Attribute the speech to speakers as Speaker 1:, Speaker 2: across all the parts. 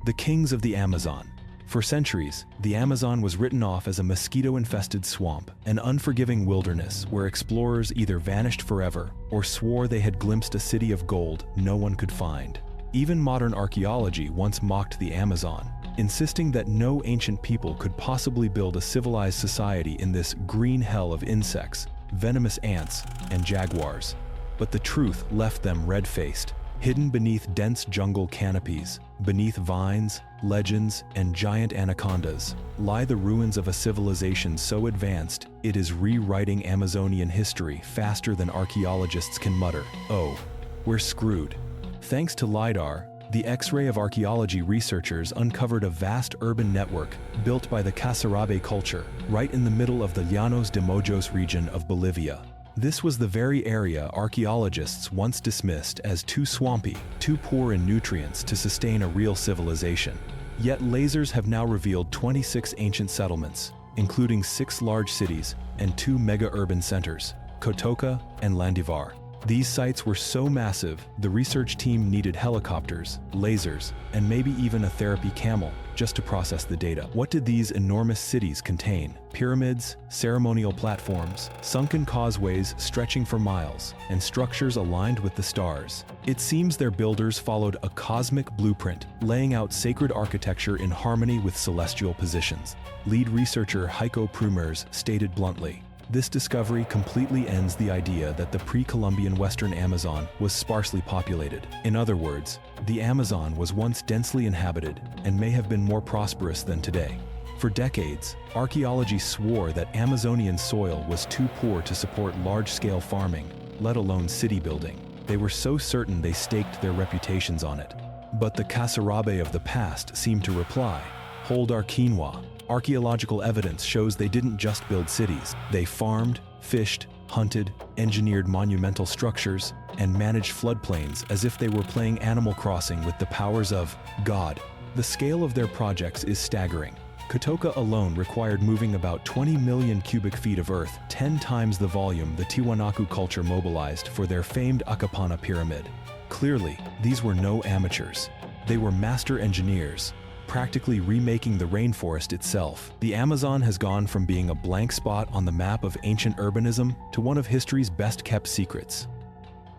Speaker 1: The kings of the Amazon. For centuries, the Amazon was written off as a mosquito-infested swamp, an unforgiving wilderness where explorers either vanished forever or swore they had glimpsed a city of gold no one could find. Even modern archaeology once mocked the Amazon, insisting that no ancient people could possibly build a civilized society in this green hell of insects, venomous ants, and jaguars. But the truth left them red-faced. Hidden beneath dense jungle canopies, beneath vines, legends, and giant anacondas, lie the ruins of a civilization so advanced it is rewriting Amazonian history faster than archaeologists can mutter, "Oh, we're screwed." Thanks to LiDAR, the X-ray of archaeology researchers uncovered a vast urban network built by the Casarabe culture, right in the middle of the Llanos de Mojos region of Bolivia. This was the very area archaeologists once dismissed as too swampy, too poor in nutrients to sustain a real civilization. Yet lasers have now revealed 26 ancient settlements, including 6 large cities and 2 mega-urban centers, Cotoca and Landivar. These sites were so massive, the research team needed helicopters, lasers, and maybe even a therapy camel just to process the data. What did these enormous cities contain? Pyramids, ceremonial platforms, sunken causeways stretching for miles, and structures aligned with the stars. It seems their builders followed a cosmic blueprint, laying out sacred architecture in harmony with celestial positions. Lead researcher Heiko Prumers stated bluntly, "This discovery completely ends the idea that the pre-Columbian Western Amazon was sparsely populated. In other words, the Amazon was once densely inhabited and may have been more prosperous than today." For decades, archaeology swore that Amazonian soil was too poor to support large-scale farming, let alone city building. They were so certain they staked their reputations on it. But the Casarabe of the past seemed to reply, "Hold our quinoa." Archaeological evidence shows they didn't just build cities. They farmed, fished, hunted, engineered monumental structures, and managed floodplains as if they were playing Animal Crossing with the powers of God. The scale of their projects is staggering. Cotoca alone required moving about 20 million cubic feet of earth, 10 times the volume the Tiwanaku culture mobilized for their famed Akapana pyramid. Clearly, these were no amateurs. They were master engineers, practically remaking the rainforest itself. The Amazon has gone from being a blank spot on the map of ancient urbanism to one of history's best-kept secrets.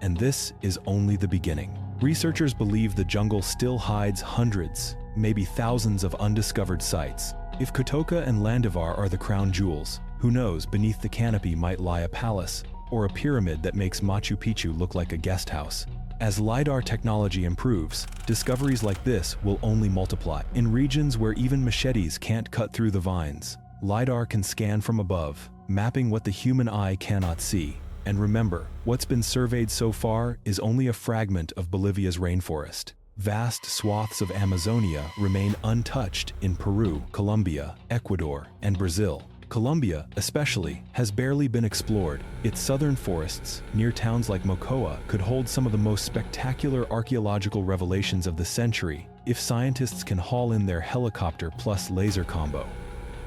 Speaker 1: And this is only the beginning. Researchers believe the jungle still hides hundreds, maybe thousands of undiscovered sites. If Cotoca and Landivar are the crown jewels, who knows, beneath the canopy might lie a palace or a pyramid that makes Machu Picchu look like a guest house. As LiDAR technology improves, discoveries like this will only multiply. In regions where even machetes can't cut through the vines, LiDAR can scan from above, mapping what the human eye cannot see. And remember, what's been surveyed so far is only a fragment of Bolivia's rainforest. Vast swaths of Amazonia remain untouched in Peru, Colombia, Ecuador, and Brazil. Colombia, especially, has barely been explored. Its southern forests, near towns like Mocoa, could hold some of the most spectacular archaeological revelations of the century if scientists can haul in their helicopter plus laser combo.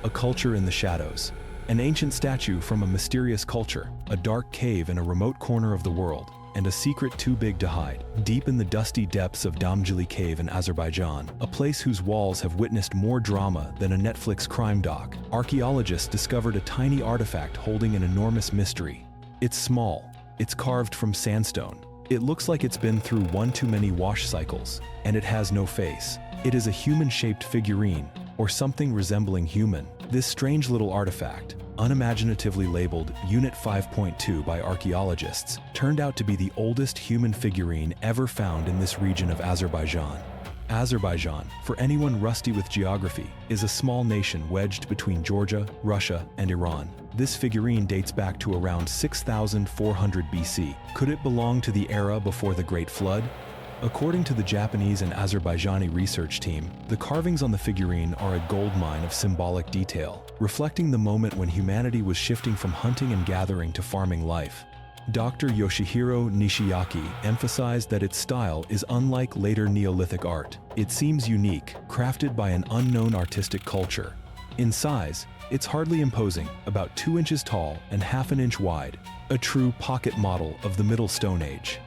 Speaker 1: A culture in the shadows. An ancient statue from a mysterious culture, a dark cave in a remote corner of the world, and a secret too big to hide, deep in the dusty depths of Damjali Cave in Azerbaijan, a place whose walls have witnessed more drama than a Netflix crime doc. Archaeologists discovered a tiny artifact holding an enormous mystery. It's small, it's carved from sandstone. It looks like it's been through one too many wash cycles, and it has no face. It is a human-shaped figurine, or something resembling human. This strange little artifact, unimaginatively labeled Unit 5.2 by archaeologists, turned out to be the oldest human figurine ever found in this region of Azerbaijan. Azerbaijan, for anyone rusty with geography, is a small nation wedged between Georgia, Russia, and Iran. This figurine dates back to around 6,400 BC. Could it belong to the era before the Great Flood? According to the Japanese and Azerbaijani research team, the carvings on the figurine are a goldmine of symbolic detail, reflecting the moment when humanity was shifting from hunting and gathering to farming life. Dr. Yoshihiro Nishiaki emphasized that its style is unlike later Neolithic art. It seems unique, crafted by an unknown artistic culture. In size, it's hardly imposing, about 2 inches tall and half an inch wide, a true pocket model of the Middle Stone Age.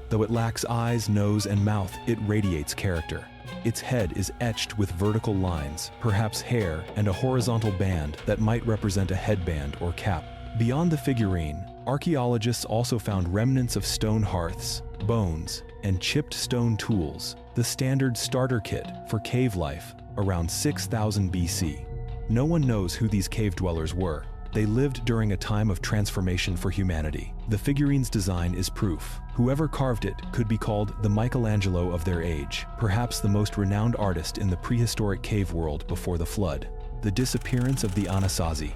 Speaker 1: Though it lacks eyes, nose, and mouth, it radiates character. Its head is etched with vertical lines, perhaps hair, and a horizontal band that might represent a headband or cap. Beyond the figurine, archaeologists also found remnants of stone hearths, bones, and chipped stone tools, the standard starter kit for cave life, around 6000 BC. No one knows who these cave dwellers were. They lived during a time of transformation for humanity. The figurine's design is proof. Whoever carved it could be called the Michelangelo of their age, perhaps the most renowned artist in the prehistoric cave world before the flood. The disappearance of the Anasazi.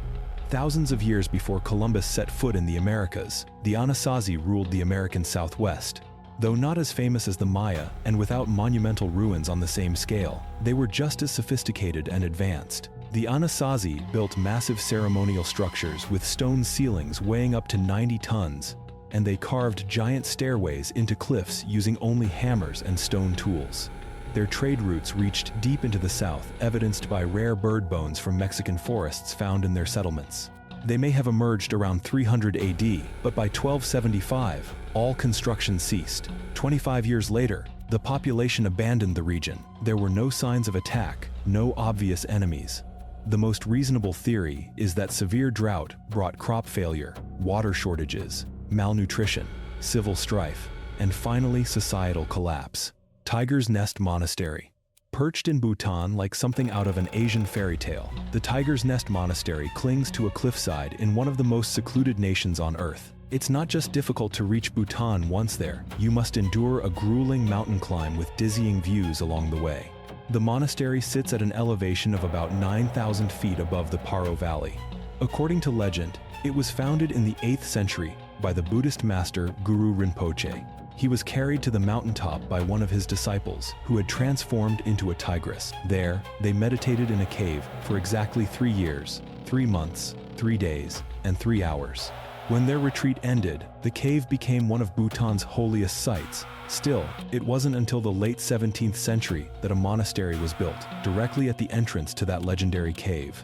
Speaker 1: Thousands of years before Columbus set foot in the Americas, the Anasazi ruled the American Southwest. Though not as famous as the Maya and without monumental ruins on the same scale, they were just as sophisticated and advanced. The Anasazi built massive ceremonial structures with stone ceilings weighing up to 90 tons, and they carved giant stairways into cliffs using only hammers and stone tools. Their trade routes reached deep into the south, evidenced by rare bird bones from Mexican forests found in their settlements. They may have emerged around 300 AD, but by 1275, all construction ceased. 25 years later, the population abandoned the region. There were no signs of attack, no obvious enemies. The most reasonable theory is that severe drought brought crop failure, water shortages, malnutrition, civil strife, and finally societal collapse. Tiger's Nest Monastery. Perched in Bhutan like something out of an Asian fairy tale, the Tiger's Nest Monastery clings to a cliffside in one of the most secluded nations on Earth. It's not just difficult to reach Bhutan once there, you must endure a grueling mountain climb with dizzying views along the way. The monastery sits at an elevation of about 9,000 feet above the Paro Valley. According to legend, it was founded in the 8th century by the Buddhist master Guru Rinpoche. He was carried to the mountaintop by one of his disciples, who had transformed into a tigress. There, they meditated in a cave for exactly 3 years, 3 months, 3 days, and 3 hours. When their retreat ended, the cave became one of Bhutan's holiest sites. Still, it wasn't until the late 17th century that a monastery was built, directly at the entrance to that legendary cave.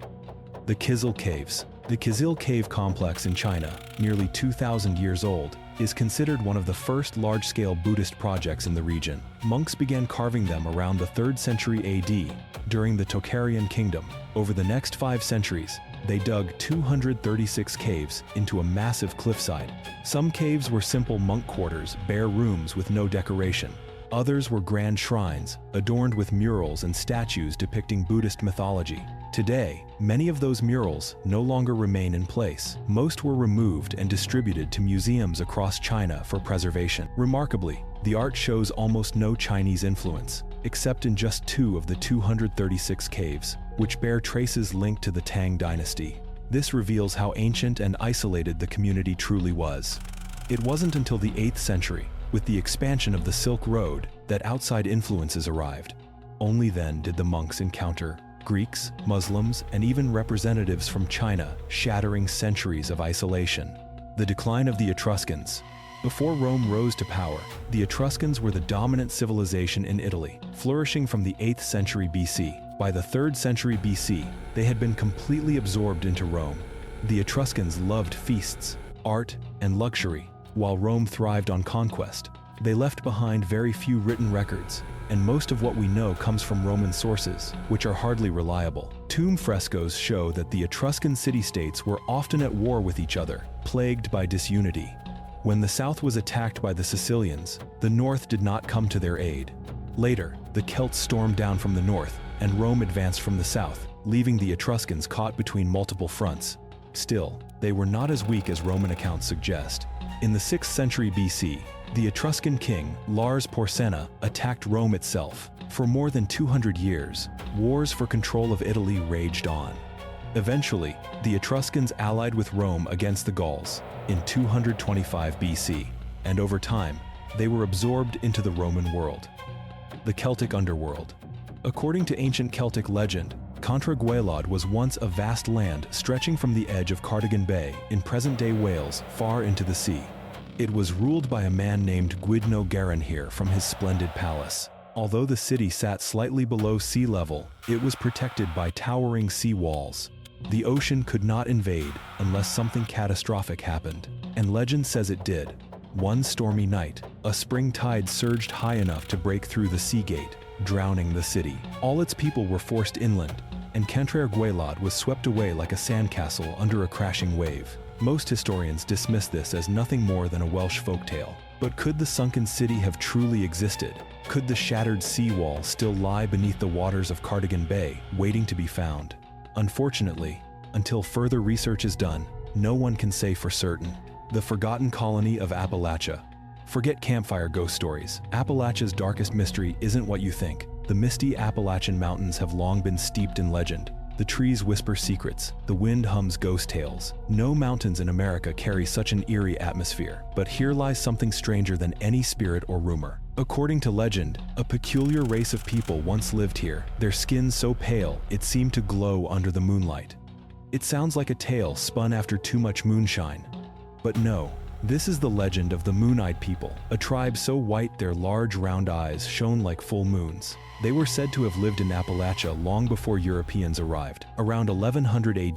Speaker 1: The Kizil Caves. The Kizil Cave complex in China, nearly 2,000 years old, is considered one of the first large-scale Buddhist projects in the region. Monks began carving them around the 3rd century AD, during the Tocharian Kingdom. Over the next 5 centuries, they dug 236 caves into a massive cliffside. Some caves were simple monk quarters, bare rooms with no decoration. Others were grand shrines, adorned with murals and statues depicting Buddhist mythology. Today, many of those murals no longer remain in place. Most were removed and distributed to museums across China for preservation. Remarkably, the art shows almost no Chinese influence, except in just 2 of the 236 caves, which bear traces linked to the Tang dynasty. This reveals how ancient and isolated the community truly was. It wasn't until the 8th century, with the expansion of the Silk Road, that outside influences arrived. Only then did the monks encounter Greeks, Muslims, and even representatives from China, shattering centuries of isolation. The decline of the Etruscans. Before Rome rose to power, the Etruscans were the dominant civilization in Italy, flourishing from the 8th century BC. By the 3rd century BC, they had been completely absorbed into Rome. The Etruscans loved feasts, art, and luxury, while Rome thrived on conquest. They left behind very few written records, and most of what we know comes from Roman sources, which are hardly reliable. Tomb frescoes show that the Etruscan city-states were often at war with each other, plagued by disunity. When the south was attacked by the Sicilians, the north did not come to their aid. Later, the Celts stormed down from the north, and Rome advanced from the south, leaving the Etruscans caught between multiple fronts. Still, they were not as weak as Roman accounts suggest. In the 6th century BC, the Etruscan king, Lars Porsena, attacked Rome itself. For more than 200 years, wars for control of Italy raged on. Eventually, the Etruscans allied with Rome against the Gauls in 225 BC, and over time, they were absorbed into the Roman world. The Celtic underworld. According to ancient Celtic legend, Contra Gwaelod was once a vast land stretching from the edge of Cardigan Bay in present-day Wales far into the sea. It was ruled by a man named Gwyddno Garanhir from his splendid palace. Although the city sat slightly below sea level, it was protected by towering sea walls. The ocean could not invade unless something catastrophic happened, and legend says it did. One stormy night, a spring tide surged high enough to break through the sea gate. drowning the city. All its people were forced inland, and Cantrair-Gwaelod was swept away like a sandcastle under a crashing wave. Most historians dismiss this as nothing more than a Welsh folktale. But could the sunken city have truly existed? Could the shattered seawall still lie beneath the waters of Cardigan Bay, waiting to be found? Unfortunately, until further research is done, no one can say for certain. The forgotten colony of Appalachia. Forget campfire ghost stories. Appalachia's darkest mystery isn't what you think. The misty Appalachian mountains have long been steeped in legend. The trees whisper secrets, the wind hums ghost tales. No mountains in America carry such an eerie atmosphere, but here lies something stranger than any spirit or rumor. According to legend, a peculiar race of people once lived here, their skin so pale it seemed to glow under the moonlight. It sounds like a tale spun after too much moonshine. But no, this is the legend of the Moon-Eyed people, a tribe so white their large round eyes shone like full moons. They were said to have lived in Appalachia long before Europeans arrived. Around 1100 AD,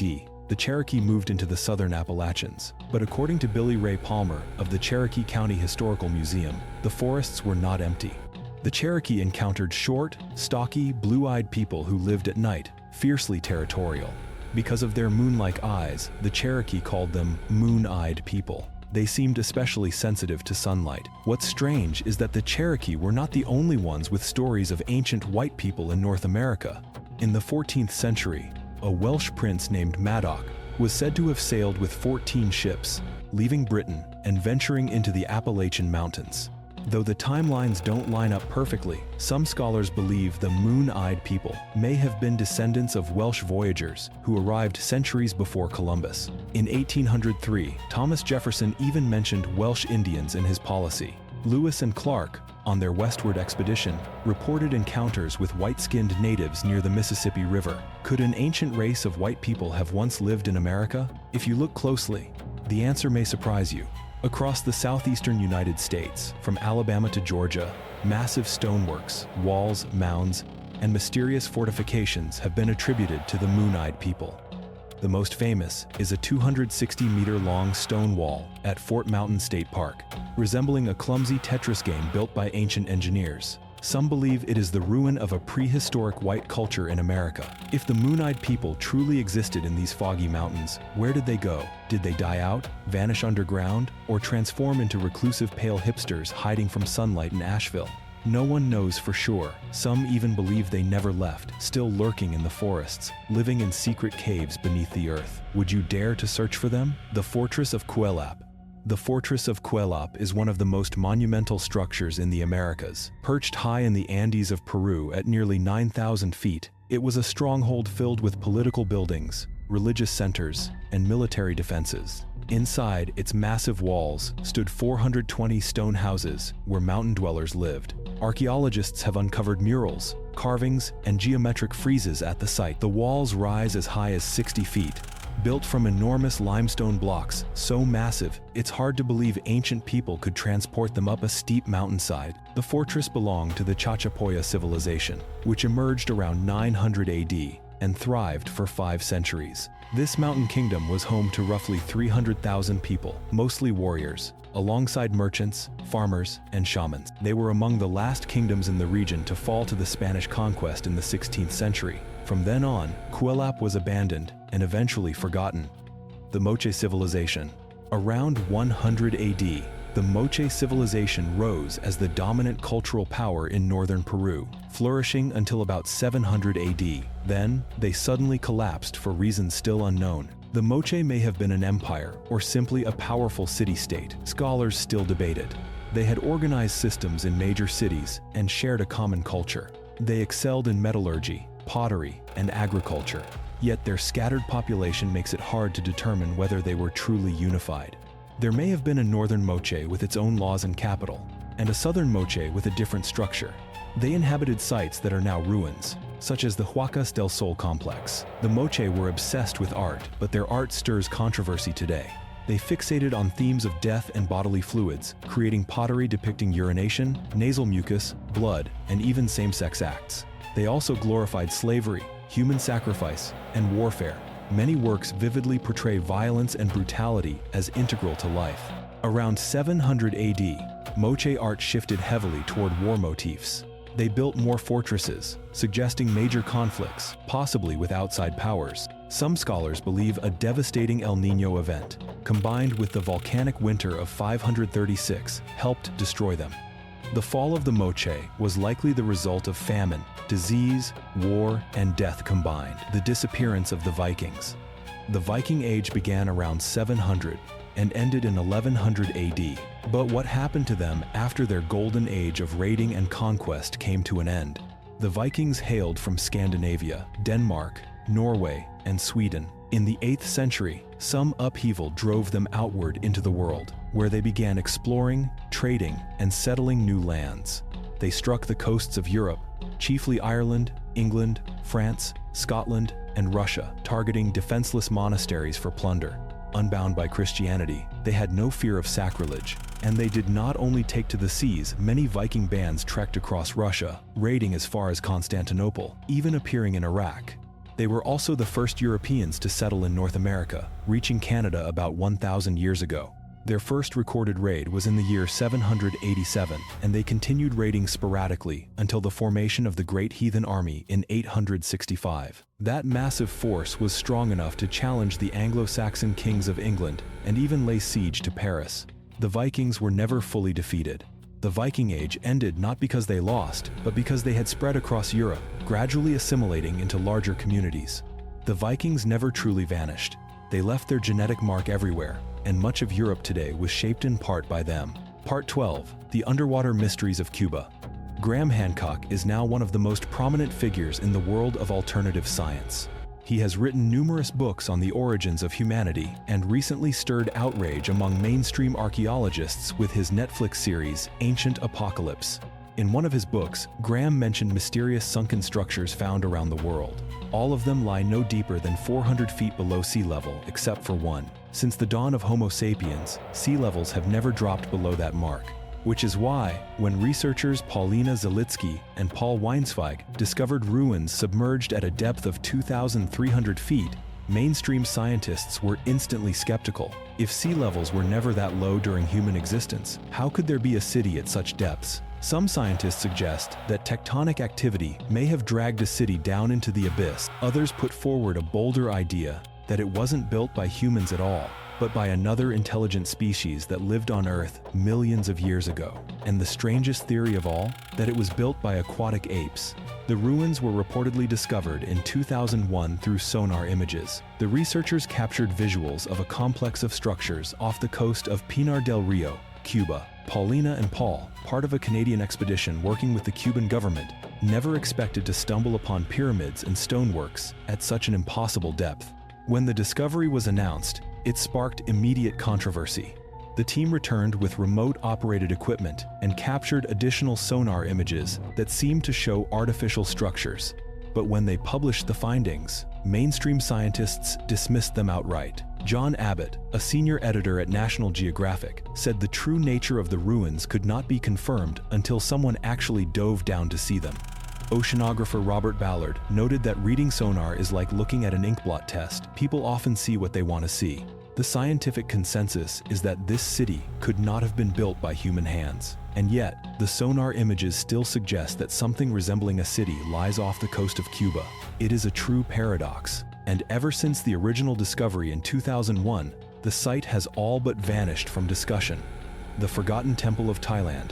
Speaker 1: the Cherokee moved into the southern Appalachians. But according to Billy Ray Palmer of the Cherokee County Historical Museum, the forests were not empty. The Cherokee encountered short, stocky, blue-eyed people who lived at night, fiercely territorial. Because of their moon-like eyes, the Cherokee called them moon-eyed people. They seemed especially sensitive to sunlight. What's strange is that the Cherokee were not the only ones with stories of ancient white people in North America. In the 14th century, a Welsh prince named Madoc was said to have sailed with 14 ships, leaving Britain and venturing into the Appalachian Mountains. Though the timelines don't line up perfectly, some scholars believe the Moon-Eyed people may have been descendants of Welsh voyagers who arrived centuries before Columbus. In 1803, Thomas Jefferson even mentioned Welsh Indians in his policy. Lewis and Clark, on their westward expedition, reported encounters with white-skinned natives near the Mississippi River. Could an ancient race of white people have once lived in America? If you look closely, the answer may surprise you. Across the southeastern United States, from Alabama to Georgia, massive stoneworks, walls, mounds, and mysterious fortifications have been attributed to the Moon-Eyed people. The most famous is a 260-meter-long stone wall at Fort Mountain State Park, resembling a clumsy Tetris game built by ancient engineers. Some believe it is the ruin of a prehistoric white culture in America. If the Moon-Eyed people truly existed in these foggy mountains, where did they go? Did they die out, vanish underground, or transform into reclusive pale hipsters hiding from sunlight in Asheville? No one knows for sure. Some even believe they never left, still lurking in the forests, living in secret caves beneath the earth. Would you dare to search for them? The Fortress of Cuelap. The Fortress of Cuelap is one of the most monumental structures in the Americas. Perched high in the Andes of Peru at nearly 9,000 feet, it was a stronghold filled with political buildings, religious centers, and military defenses. Inside its massive walls stood 420 stone houses where mountain dwellers lived. Archaeologists have uncovered murals, carvings, and geometric friezes at the site. The walls rise as high as 60 feet, built from enormous limestone blocks so massive it's hard to believe ancient people could transport them up a steep mountainside. The fortress belonged to the Chachapoya civilization, which emerged around 900 AD and thrived for 5 centuries. This mountain kingdom was home to roughly 300,000 people, mostly warriors, alongside merchants, farmers, and shamans. They were among the last kingdoms in the region to fall to the Spanish conquest in the 16th century. From then on, Cuelap was abandoned and eventually forgotten. The Moche civilization. Around 100 AD, the Moche civilization rose as the dominant cultural power in northern Peru, flourishing until about 700 AD. Then, they suddenly collapsed for reasons still unknown. The Moche may have been an empire or simply a powerful city-state. Scholars still debate it. They had organized systems in major cities and shared a common culture. They excelled in metallurgy, pottery, and agriculture. Yet their scattered population makes it hard to determine whether they were truly unified. There may have been a northern Moche with its own laws and capital, and a southern Moche with a different structure. They inhabited sites that are now ruins, such as the Huacas del Sol complex. The Moche were obsessed with art, but their art stirs controversy today. They fixated on themes of death and bodily fluids, creating pottery depicting urination, nasal mucus, blood, and even same-sex acts. They also glorified slavery, human sacrifice, and warfare. Many works vividly portray violence and brutality as integral to life. Around 700 AD, Moche art shifted heavily toward war motifs. They built more fortresses, suggesting major conflicts, possibly with outside powers. Some scholars believe a devastating El Niño event, combined with the volcanic winter of 536, helped destroy them. The fall of the Moche was likely the result of famine, disease, war, and death combined. The disappearance of the Vikings. The Viking Age began around 700 and ended in 1100 AD. But what happened to them after their golden age of raiding and conquest came to an end? The Vikings hailed from Scandinavia, Denmark, Norway, and Sweden. In the 8th century, some upheaval drove them outward into the world, where they began exploring, trading, and settling new lands. They struck the coasts of Europe, chiefly Ireland, England, France, Scotland, and Russia, targeting defenseless monasteries for plunder. Unbound by Christianity, they had no fear of sacrilege, and they did not only take to the seas. Many Viking bands trekked across Russia, raiding as far as Constantinople, even appearing in Iraq. They were also the first Europeans to settle in North America, reaching Canada about 1,000 years ago. Their first recorded raid was in the year 787, and they continued raiding sporadically until the formation of the Great Heathen Army in 865. That massive force was strong enough to challenge the Anglo-Saxon kings of England and even lay siege to Paris. The Vikings were never fully defeated. The Viking Age ended not because they lost, but because they had spread across Europe, gradually assimilating into larger communities. The Vikings never truly vanished. They left their genetic mark everywhere, and much of Europe today was shaped in part by them. Part 12: The Underwater Mysteries of Cuba. Graham Hancock is now one of the most prominent figures in the world of alternative science. He has written numerous books on the origins of humanity and recently stirred outrage among mainstream archaeologists with his Netflix series, Ancient Apocalypse. In one of his books, Graham mentioned mysterious sunken structures found around the world. All of them lie no deeper than 400 feet below sea level, except for one. Since the dawn of Homo sapiens, sea levels have never dropped below that mark. Which is why, when researchers Paulina Zalitsky and Paul Weinsweig discovered ruins submerged at a depth of 2,300 feet, mainstream scientists were instantly skeptical. If sea levels were never that low during human existence, how could there be a city at such depths? Some scientists suggest that tectonic activity may have dragged a city down into the abyss. Others put forward a bolder idea that it wasn't built by humans at all, but by another intelligent species that lived on Earth millions of years ago. And the strangest theory of all, that it was built by aquatic apes. The ruins were reportedly discovered in 2001 through sonar images. The researchers captured visuals of a complex of structures off the coast of Pinar del Rio, Cuba. Paulina and Paul, part of a Canadian expedition working with the Cuban government, never expected to stumble upon pyramids and stoneworks at such an impossible depth. When the discovery was announced, it sparked immediate controversy. The team returned with remote-operated equipment and captured additional sonar images that seemed to show artificial structures. But when they published the findings, mainstream scientists dismissed them outright. John Abbott, a senior editor at National Geographic, said the true nature of the ruins could not be confirmed until someone actually dove down to see them. Oceanographer Robert Ballard noted that reading sonar is like looking at an inkblot test. People often see what they want to see. The scientific consensus is that this city could not have been built by human hands. And yet, the sonar images still suggest that something resembling a city lies off the coast of Cuba. It is a true paradox. And ever since the original discovery in 2001, the site has all but vanished from discussion. The Forgotten Temple of Thailand.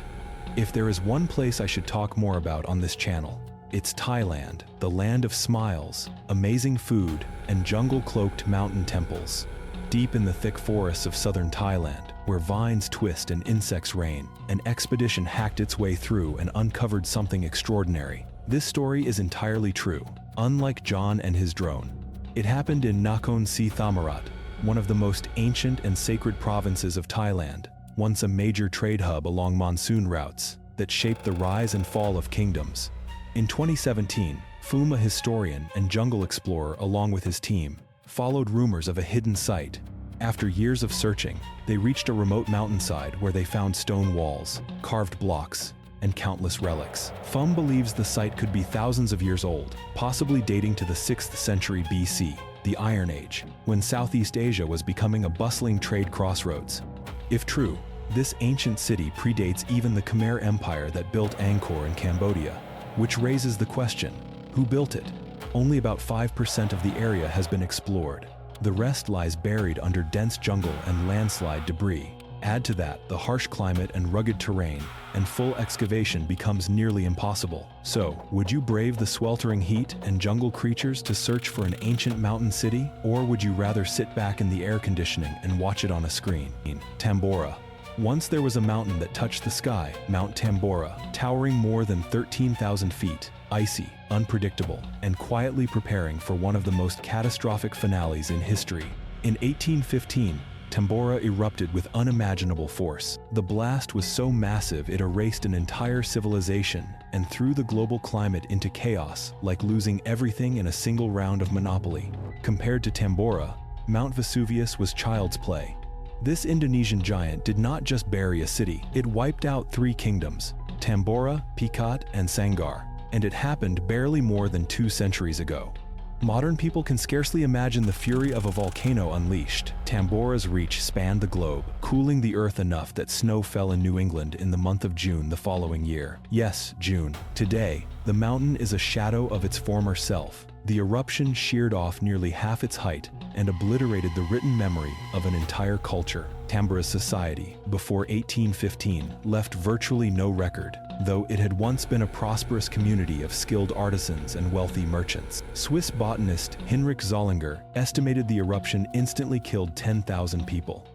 Speaker 1: If there is one place I should talk more about on this channel, it's Thailand, the land of smiles, amazing food, and jungle-cloaked mountain temples. Deep in the thick forests of southern Thailand, where vines twist and insects rain, an expedition hacked its way through and uncovered something extraordinary. This story is entirely true, unlike John and his drone. It happened in Nakhon Si Thammarat, one of the most ancient and sacred provinces of Thailand, once a major trade hub along monsoon routes that shaped the rise and fall of kingdoms. In 2017, Phoom, a historian and jungle explorer along with his team, followed rumors of a hidden site. After years of searching, they reached a remote mountainside where they found stone walls, carved blocks, and countless relics. Phoom believes the site could be thousands of years old, possibly dating to the 6th century BC, the Iron Age, when Southeast Asia was becoming a bustling trade crossroads. If true, this ancient city predates even the Khmer Empire that built Angkor in Cambodia. which raises the question, who built it? Only about 5% of the area has been explored. The rest lies buried under dense jungle and landslide debris. Add to that the harsh climate and rugged terrain, and full excavation becomes nearly impossible. So, would you brave the sweltering heat and jungle creatures to search for an ancient mountain city? Or would you rather sit back in the air conditioning and watch it on a screen? Tambora. Once there was a mountain that touched the sky, Mount Tambora, towering more than 13,000 feet, icy, unpredictable, and quietly preparing for one of the most catastrophic finales in history. In 1815, Tambora erupted with unimaginable force. The blast was so massive it erased an entire civilization and threw the global climate into chaos, like losing everything in a single round of Monopoly. Compared to Tambora, Mount Vesuvius was child's play. This Indonesian giant did not just bury a city, it wiped out 3 kingdoms, Tambora, Pikat, and Sanggar, and it happened barely more than 2 centuries ago. Modern people can scarcely imagine the fury of a volcano unleashed. Tambora's reach spanned the globe, cooling the earth enough that snow fell in New England in the month of June the following year. Yes, June. Today, the mountain is a shadow of its former self. The eruption sheared off nearly half its height and obliterated the written memory of an entire culture. Tambora's society, before 1815, left virtually no record, though it had once been a prosperous community of skilled artisans and wealthy merchants. Swiss botanist Heinrich Zollinger estimated the eruption instantly killed 10,000 people.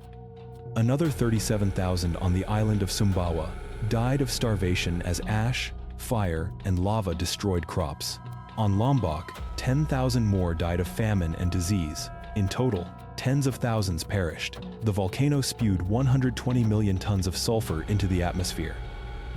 Speaker 1: Another 37,000 on the island of Sumbawa died of starvation as ash, fire, and lava destroyed crops. On Lombok, 10,000 more died of famine and disease. In total, tens of thousands perished. The volcano spewed 120 million tons of sulfur into the atmosphere.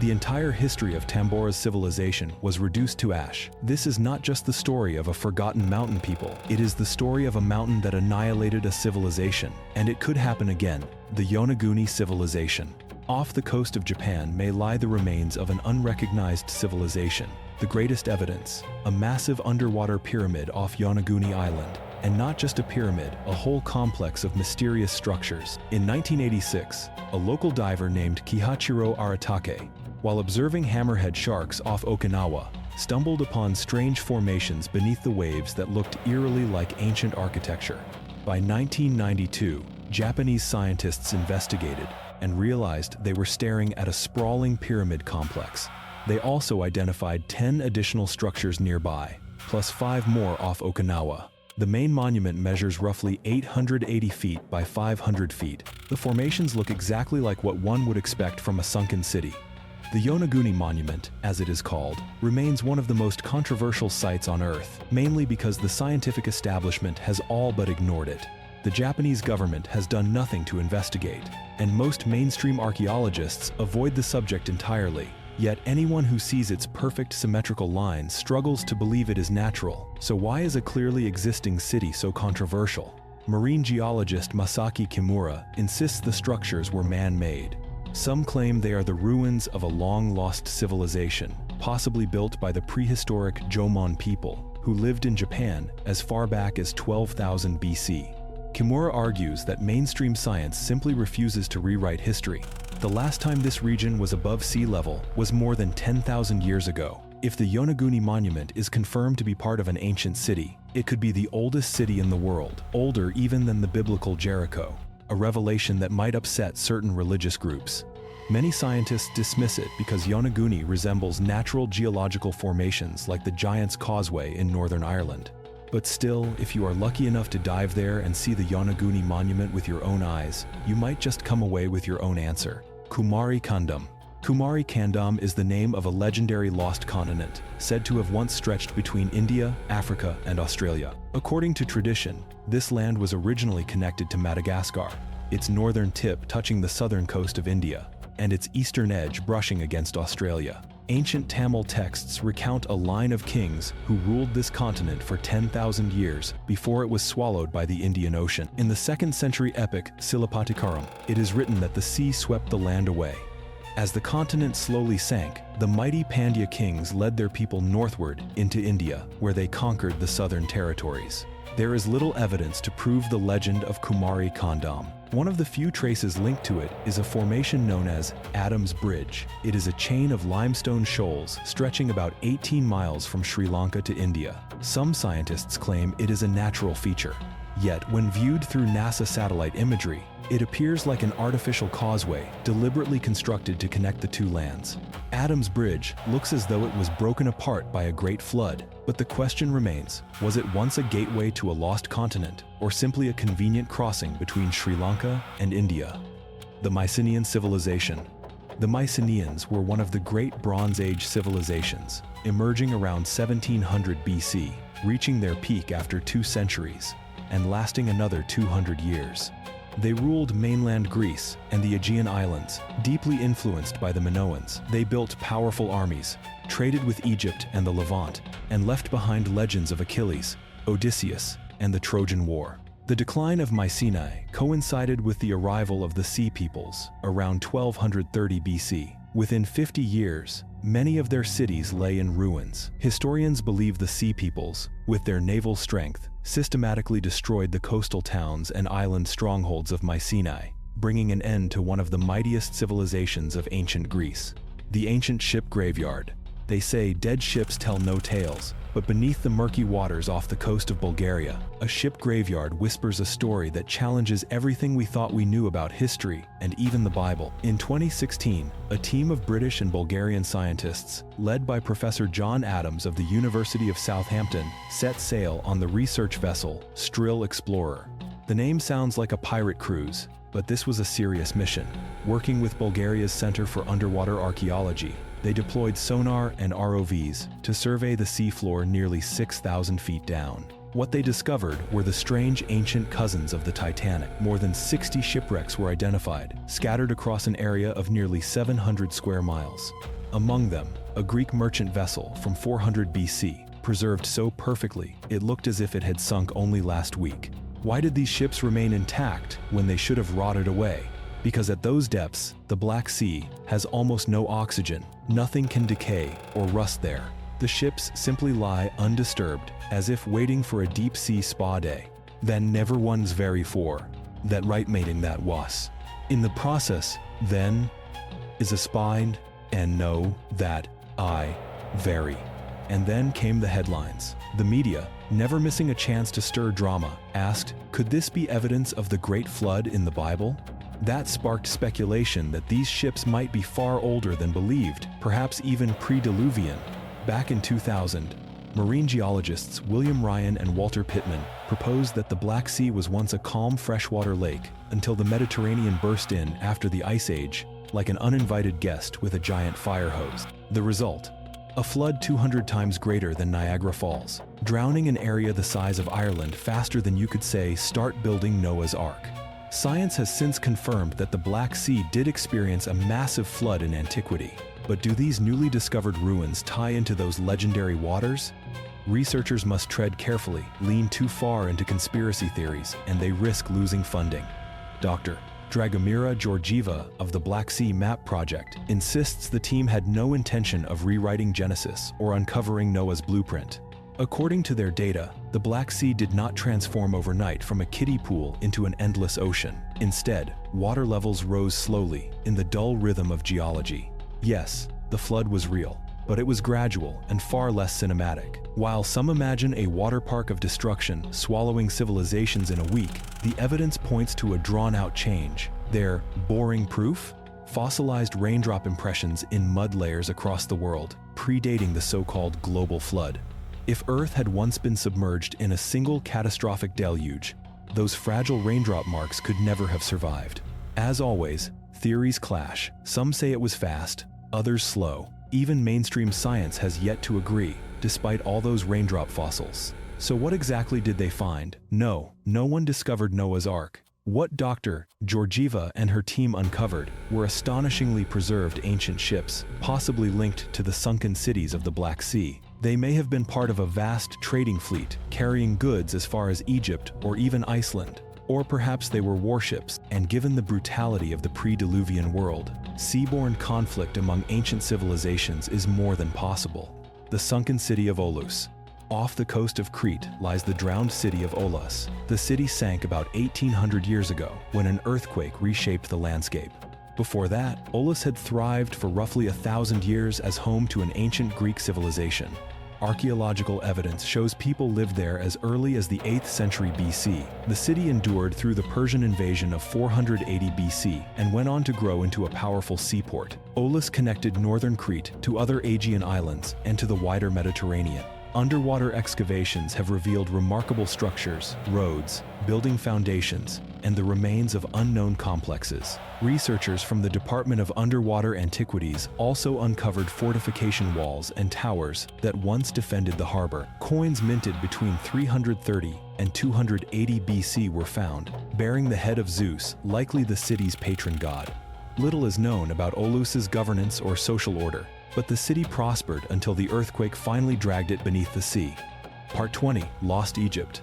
Speaker 1: The entire history of Tambora's civilization was reduced to ash. This is not just the story of a forgotten mountain people. It is the story of a mountain that annihilated a civilization. And it could happen again, the Yonaguni civilization. Off the coast of Japan may lie the remains of an unrecognized civilization. The greatest evidence, a massive underwater pyramid off Yonaguni Island. And not just a pyramid, a whole complex of mysterious structures. In 1986, a local diver named Kihachiro Aratake, while observing hammerhead sharks off Okinawa, stumbled upon strange formations beneath the waves that looked eerily like ancient architecture. By 1992, Japanese scientists investigated and realized they were staring at a sprawling pyramid complex. They also identified 10 additional structures nearby, plus 5 more off Okinawa. The main monument measures roughly 880 feet by 500 feet. The formations look exactly like what one would expect from a sunken city. The Yonaguni Monument, as it is called, remains one of the most controversial sites on Earth, mainly because the scientific establishment has all but ignored it. The Japanese government has done nothing to investigate, and most mainstream archaeologists avoid the subject entirely. Yet anyone who sees its perfect symmetrical lines struggles to believe it is natural. So why is a clearly existing city so controversial? Marine geologist Masaki Kimura insists the structures were man-made. Some claim they are the ruins of a long-lost civilization, possibly built by the prehistoric Jomon people, who lived in Japan as far back as 12,000 BC. Kimura argues that mainstream science simply refuses to rewrite history. The last time this region was above sea level was more than 10,000 years ago. If the Yonaguni Monument is confirmed to be part of an ancient city, it could be the oldest city in the world, older even than the biblical Jericho, a revelation that might upset certain religious groups. Many scientists dismiss it because Yonaguni resembles natural geological formations like the Giant's Causeway in Northern Ireland. But still, if you are lucky enough to dive there and see the Yonaguni Monument with your own eyes, you might just come away with your own answer. Kumari Kandam. Kumari Kandam is the name of a legendary lost continent, said to have once stretched between India, Africa, and Australia. According to tradition, this land was originally connected to Madagascar, its northern tip touching the southern coast of India, and its eastern edge brushing against Australia. Ancient Tamil texts recount a line of kings who ruled this continent for 10,000 years before it was swallowed by the Indian Ocean. In the 2nd century epic Silapatikaram, it is written that the sea swept the land away. As the continent slowly sank, the mighty Pandya kings led their people northward into India, where they conquered the southern territories. there is little evidence to prove the legend of Kumari Kondam. One of the few traces linked to it is a formation known as Adam's Bridge. It is a chain of limestone shoals stretching about 18 miles from Sri Lanka to India. Some scientists claim it is a natural feature. Yet, when viewed through NASA satellite imagery, it appears like an artificial causeway deliberately constructed to connect the two lands. Adam's Bridge looks as though it was broken apart by a great flood, but the question remains, was it once a gateway to a lost continent, or simply a convenient crossing between Sri Lanka and India? The Mycenaean civilization. The Mycenaeans were one of the great Bronze Age civilizations, emerging around 1700 BC, reaching their peak after 2 centuries, and lasting another 200 years. They ruled mainland Greece and the Aegean Islands, deeply influenced by the Minoans. They built powerful armies, traded with Egypt and the Levant, and left behind legends of Achilles, Odysseus, and the Trojan War. The decline of Mycenae coincided with the arrival of the Sea Peoples around 1230 BC. Within 50 years, many of their cities lay in ruins. Historians believe the Sea Peoples, with their naval strength, systematically destroyed the coastal towns and island strongholds of Mycenae, bringing an end to one of the mightiest civilizations of ancient Greece. The ancient ship graveyard. They say dead ships tell no tales, but beneath the murky waters off the coast of Bulgaria, a ship graveyard whispers a story that challenges everything we thought we knew about history and even the Bible. In 2016, a team of British and Bulgarian scientists, led by Professor John Adams of the University of Southampton, set sail on the research vessel Strill Explorer. The name sounds like a pirate cruise, but this was a serious mission. Working with Bulgaria's Center for Underwater Archaeology, they deployed sonar and ROVs to survey the seafloor nearly 6,000 feet down. What they discovered were the strange ancient cousins of the Titanic. More than 60 shipwrecks were identified, scattered across an area of nearly 700 square miles. Among them, a Greek merchant vessel from 400 BC, preserved so perfectly it looked as if it had sunk only last week. Why did these ships remain intact when they should have rotted away? Because at those depths, the Black Sea has almost no oxygen. Nothing can decay or rust there. The ships simply lie undisturbed, as if waiting for a deep-sea spa day. Then never one's very for. That right mating that was. In the process, then, is a spined, and know that I very. And then came the headlines. The media, never missing a chance to stir drama, asked, could this be evidence of the Great Flood in the Bible? That sparked speculation that these ships might be far older than believed, perhaps even pre-Diluvian. Back in 2000, marine geologists William Ryan and Walter Pittman proposed that the Black Sea was once a calm freshwater lake until the Mediterranean burst in after the Ice Age, like an uninvited guest with a giant fire hose. The result? A flood 200 times greater than Niagara Falls, drowning an area the size of Ireland faster than you could say start building Noah's Ark. Science has since confirmed that the Black Sea did experience a massive flood in antiquity. But do these newly discovered ruins tie into those legendary waters? Researchers must tread carefully, lean too far into conspiracy theories, and they risk losing funding. Dr. Dragomira Georgieva of the Black Sea Map Project insists the team had no intention of rewriting Genesis or uncovering Noah's blueprint. According to their data, the Black Sea did not transform overnight from a kiddie pool into an endless ocean. Instead, water levels rose slowly in the dull rhythm of geology. Yes, the flood was real, but it was gradual and far less cinematic. While some imagine a water park of destruction swallowing civilizations in a week, the evidence points to a drawn-out change. Their boring proof? Fossilized raindrop impressions in mud layers across the world, predating the so-called global flood. If Earth had once been submerged in a single catastrophic deluge, those fragile raindrop marks could never have survived. As always, theories clash. Some say it was fast, others slow. Even mainstream science has yet to agree, despite all those raindrop fossils. So what exactly did they find? No one discovered Noah's Ark. What Dr. Georgieva and her team uncovered were astonishingly preserved ancient ships, possibly linked to the sunken cities of the Black Sea. They may have been part of a vast trading fleet, carrying goods as far as Egypt or even Iceland. Or perhaps they were warships, and given the brutality of the pre-Diluvian world, seaborne conflict among ancient civilizations is more than possible. The sunken city of Olus. Off the coast of Crete lies the drowned city of Olos. The city sank about 1,800 years ago when an earthquake reshaped the landscape. Before that, Olos had thrived for roughly 1,000 years as home to an ancient Greek civilization. Archaeological evidence shows people lived there as early as the 8th century BC. The city endured through the Persian invasion of 480 BC and went on to grow into a powerful seaport. Olos connected northern Crete to other Aegean islands and to the wider Mediterranean. Underwater excavations have revealed remarkable structures, roads, building foundations, and the remains of unknown complexes. Researchers from the Department of Underwater Antiquities also uncovered fortification walls and towers that once defended the harbor. Coins minted between 330 and 280 BC were found, bearing the head of Zeus, likely the city's patron god. Little is known about Olos's governance or social order, but the city prospered until the earthquake finally dragged it beneath the sea. Part 20. Lost Egypt.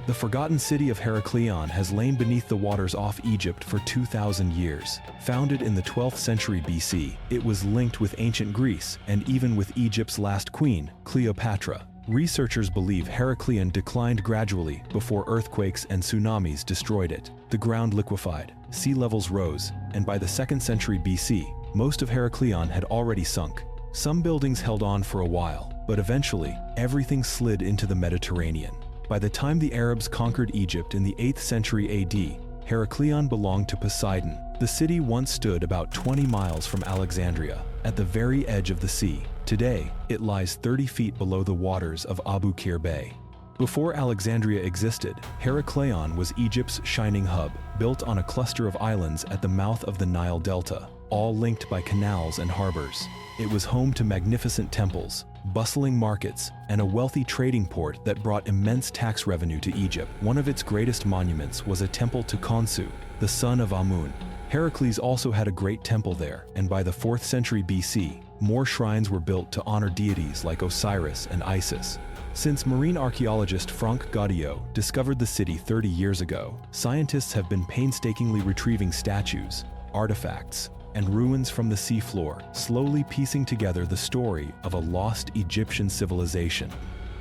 Speaker 1: The forgotten city of Heraklion has lain beneath the waters off Egypt for 2,000 years. Founded in the 12th century BC, it was linked with ancient Greece and even with Egypt's last queen, Cleopatra. Researchers believe Heraklion declined gradually before earthquakes and tsunamis destroyed it. The ground liquefied, sea levels rose, and by the 2nd century BC, most of Heraklion had already sunk. Some buildings held on for a while, but eventually, everything slid into the Mediterranean. By the time the Arabs conquered Egypt in the 8th century AD, Heraklion belonged to Poseidon. The city once stood about 20 miles from Alexandria, at the very edge of the sea. Today, it lies 30 feet below the waters of Abu Qir Bay. Before Alexandria existed, Heraklion was Egypt's shining hub, built on a cluster of islands at the mouth of the Nile Delta, all linked by canals and harbors. It was home to magnificent temples, bustling markets, and a wealthy trading port that brought immense tax revenue to Egypt. One of its greatest monuments was a temple to Khonsu, the son of Amun. Heracles also had a great temple there, and by the 4th century BC, more shrines were built to honor deities like Osiris and Isis. Since marine archaeologist Franck Gaudiot discovered the city 30 years ago, scientists have been painstakingly retrieving statues, artifacts, and ruins from the seafloor, slowly piecing together the story of a lost Egyptian civilization,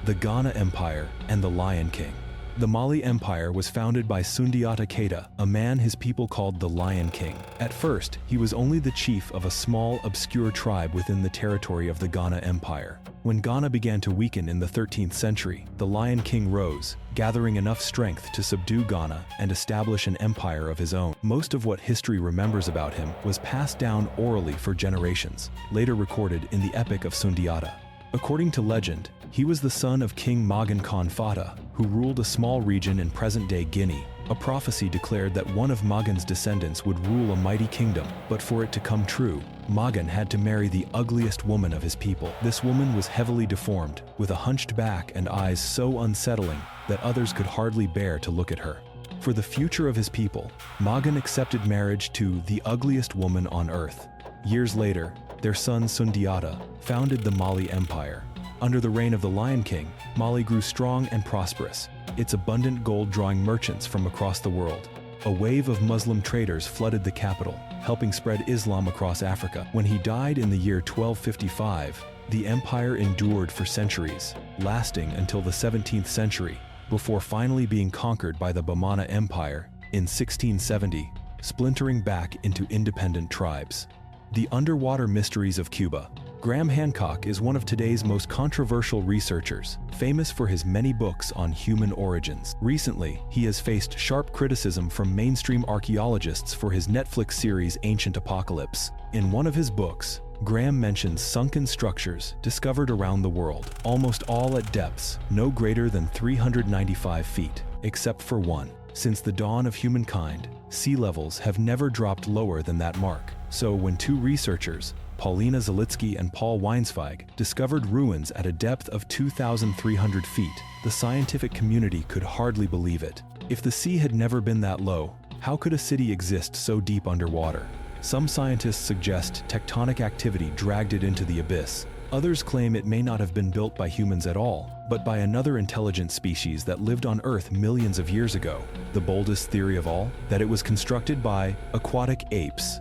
Speaker 1: the Ghana Empire and the Lion King. The Mali Empire was founded by Sundiata Keita, a man his people called the Lion King. At first, he was only the chief of a small, obscure tribe within the territory of the Ghana Empire. When Ghana began to weaken in the 13th century, the Lion King rose, gathering enough strength to subdue Ghana and establish an empire of his own. Most of what history remembers about him was passed down orally for generations, later recorded in the Epic of Sundiata. According to legend, he was the son of King Magan Khan Fata, who ruled a small region in present-day Guinea. A prophecy declared that one of Magan's descendants would rule a mighty kingdom, but for it to come true, Magan had to marry the ugliest woman of his people. This woman was heavily deformed, with a hunched back and eyes so unsettling that others could hardly bear to look at her. For the future of his people, Magan accepted marriage to the ugliest woman on earth. Years later, their son Sundiata founded the Mali Empire. Under the reign of the Lion King, Mali grew strong and prosperous, its abundant gold drawing merchants from across the world. A wave of Muslim traders flooded the capital, helping spread Islam across Africa. When he died in the year 1255, the empire endured for centuries, lasting until the 17th century, before finally being conquered by the Bamana Empire in 1670, splintering back into independent tribes. The Underwater Mysteries of Cuba. Graham Hancock is one of today's most controversial researchers, famous for his many books on human origins. Recently, he has faced sharp criticism from mainstream archaeologists for his Netflix series Ancient Apocalypse. In one of his books, Graham mentions sunken structures discovered around the world, almost all at depths no greater than 395 feet, except for one. Since the dawn of humankind, sea levels have never dropped lower than that mark. So when two researchers, Paulina Zalitsky and Paul Weinsweig, discovered ruins at a depth of 2,300 feet, the scientific community could hardly believe it. If the sea had never been that low, how could a city exist so deep underwater? Some scientists suggest tectonic activity dragged it into the abyss. Others claim it may not have been built by humans at all, but by another intelligent species that lived on Earth millions of years ago. The boldest theory of all? That it was constructed by aquatic apes.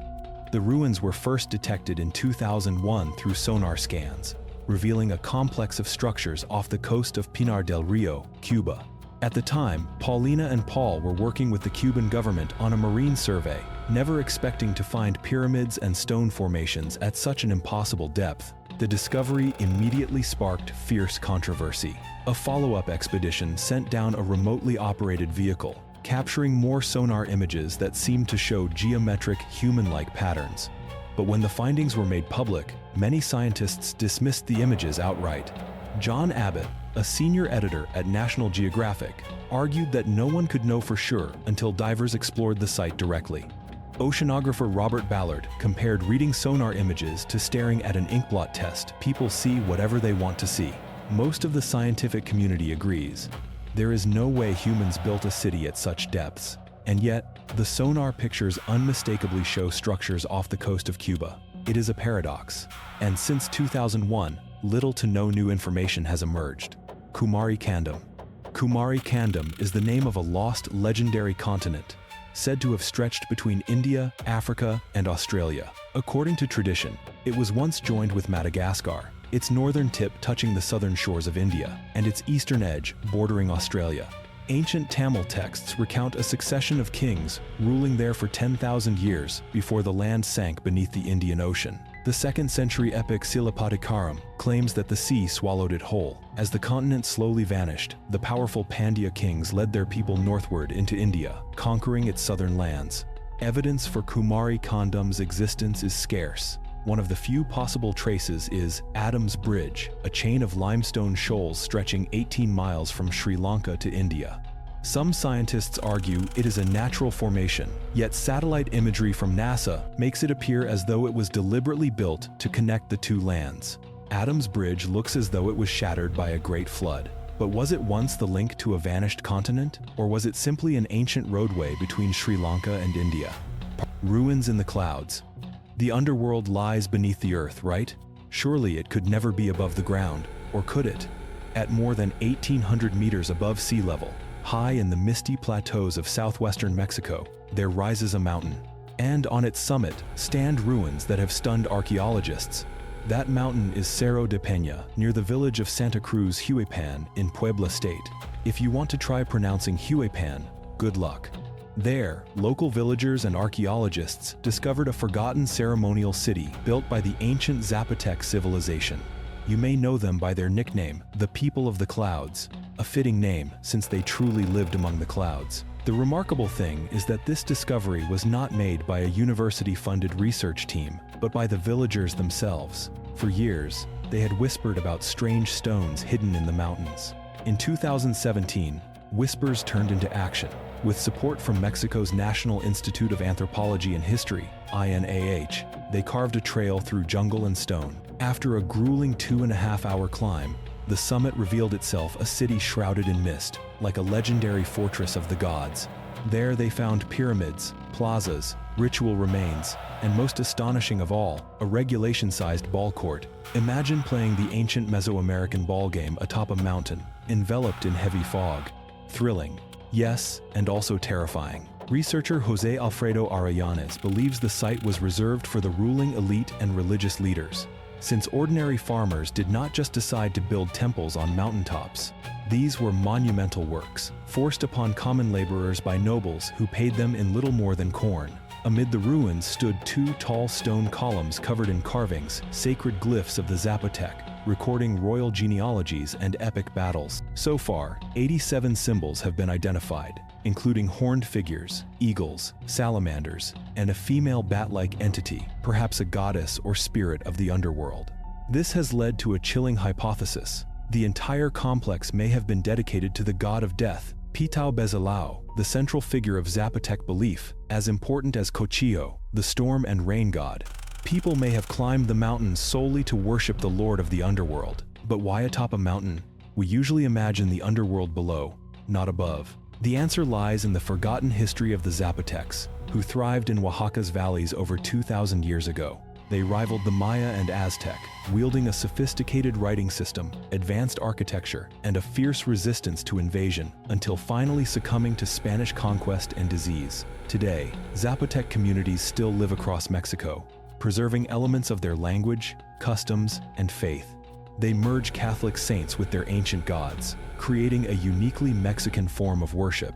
Speaker 1: The ruins were first detected in 2001 through sonar scans. revealing a complex of structures off the coast of Pinar del Rio, Cuba. At the time, Paulina and Paul were working with the Cuban government on a marine survey, never expecting to find pyramids and stone formations at such an impossible depth. The discovery immediately sparked fierce controversy. A follow-up expedition sent down a remotely operated vehicle, capturing more sonar images that seemed to show geometric, human-like patterns. But when the findings were made public, many scientists dismissed the images outright. John Abbott, a senior editor at National Geographic, argued that no one could know for sure until divers explored the site directly. Oceanographer Robert Ballard compared reading sonar images to staring at an inkblot test. People see whatever they want to see. Most of the scientific community agrees. There is no way humans built a city at such depths. And yet, the sonar pictures unmistakably show structures off the coast of Cuba. It is a paradox. And since 2001, little to no new information has emerged. Kumari Kandam. Kumari Kandam is the name of a lost legendary continent, said to have stretched between India, Africa, and Australia. According to tradition, it was once joined with Madagascar, its northern tip touching the southern shores of India, and its eastern edge bordering Australia. Ancient Tamil texts recount a succession of kings ruling there for 10,000 years before the land sank beneath the Indian Ocean. The 2nd century epic Silappatikaram claims that the sea swallowed it whole. As the continent slowly vanished, the powerful Pandya kings led their people northward into India, conquering its southern lands. Evidence for Kumari Kandam's existence is scarce. One of the few possible traces is Adam's Bridge, a chain of limestone shoals stretching 18 miles from Sri Lanka to India. Some scientists argue it is a natural formation, yet satellite imagery from NASA makes it appear as though it was deliberately built to connect the two lands. Adam's Bridge looks as though it was shattered by a great flood. But was it once the link to a vanished continent, or was it simply an ancient roadway between Sri Lanka and India? Ruins in the clouds. The underworld lies beneath the earth, right? Surely it could never be above the ground, or could it? At more than 1,800 meters above sea level, high in the misty plateaus of southwestern Mexico, there rises a mountain. And on its summit stand ruins that have stunned archaeologists. That mountain is Cerro de Peña, near the village of Santa Cruz, Huepan, in Puebla State. If you want to try pronouncing Huepan, good luck. There, local villagers and archaeologists discovered a forgotten ceremonial city built by the ancient Zapotec civilization. You may know them by their nickname, the People of the Clouds, a fitting name since they truly lived among the clouds. The remarkable thing is that this discovery was not made by a university-funded research team, but by the villagers themselves. For years, they had whispered about strange stones hidden in the mountains. In 2017, whispers turned into action. With support from Mexico's National Institute of Anthropology and History, INAH, they carved a trail through jungle and stone. After a grueling 2.5-hour climb, the summit revealed itself a city shrouded in mist, like a legendary fortress of the gods. There they found pyramids, plazas, ritual remains, and most astonishing of all, a regulation-sized ball court. Imagine playing the ancient Mesoamerican ball game atop a mountain, enveloped in heavy fog. Thrilling, yes, and also terrifying. Researcher Jose Alfredo Arellanes believes the site was reserved for the ruling elite and religious leaders. Since ordinary farmers did not just decide to build temples on mountaintops, these were monumental works, forced upon common laborers by nobles who paid them in little more than corn. Amid the ruins stood 2 tall stone columns covered in carvings, sacred glyphs of the Zapotec, recording royal genealogies and epic battles. So far, 87 symbols have been identified, including horned figures, eagles, salamanders, and a female bat-like entity, perhaps a goddess or spirit of the underworld. This has led to a chilling hypothesis. The entire complex may have been dedicated to the god of death, Pitao Bezalao, the central figure of Zapotec belief, as important as Cochillo, the storm and rain god. People may have climbed the mountains solely to worship the lord of the underworld. But why atop a mountain? We usually imagine the underworld below, not above. The answer lies in the forgotten history of the Zapotecs, who thrived in Oaxaca's valleys over 2,000 years ago. They rivaled the Maya and Aztec, wielding a sophisticated writing system, advanced architecture, and a fierce resistance to invasion, until finally succumbing to Spanish conquest and disease. Today, Zapotec communities still live across Mexico, preserving elements of their language, customs, and faith. They merge Catholic saints with their ancient gods, creating a uniquely Mexican form of worship.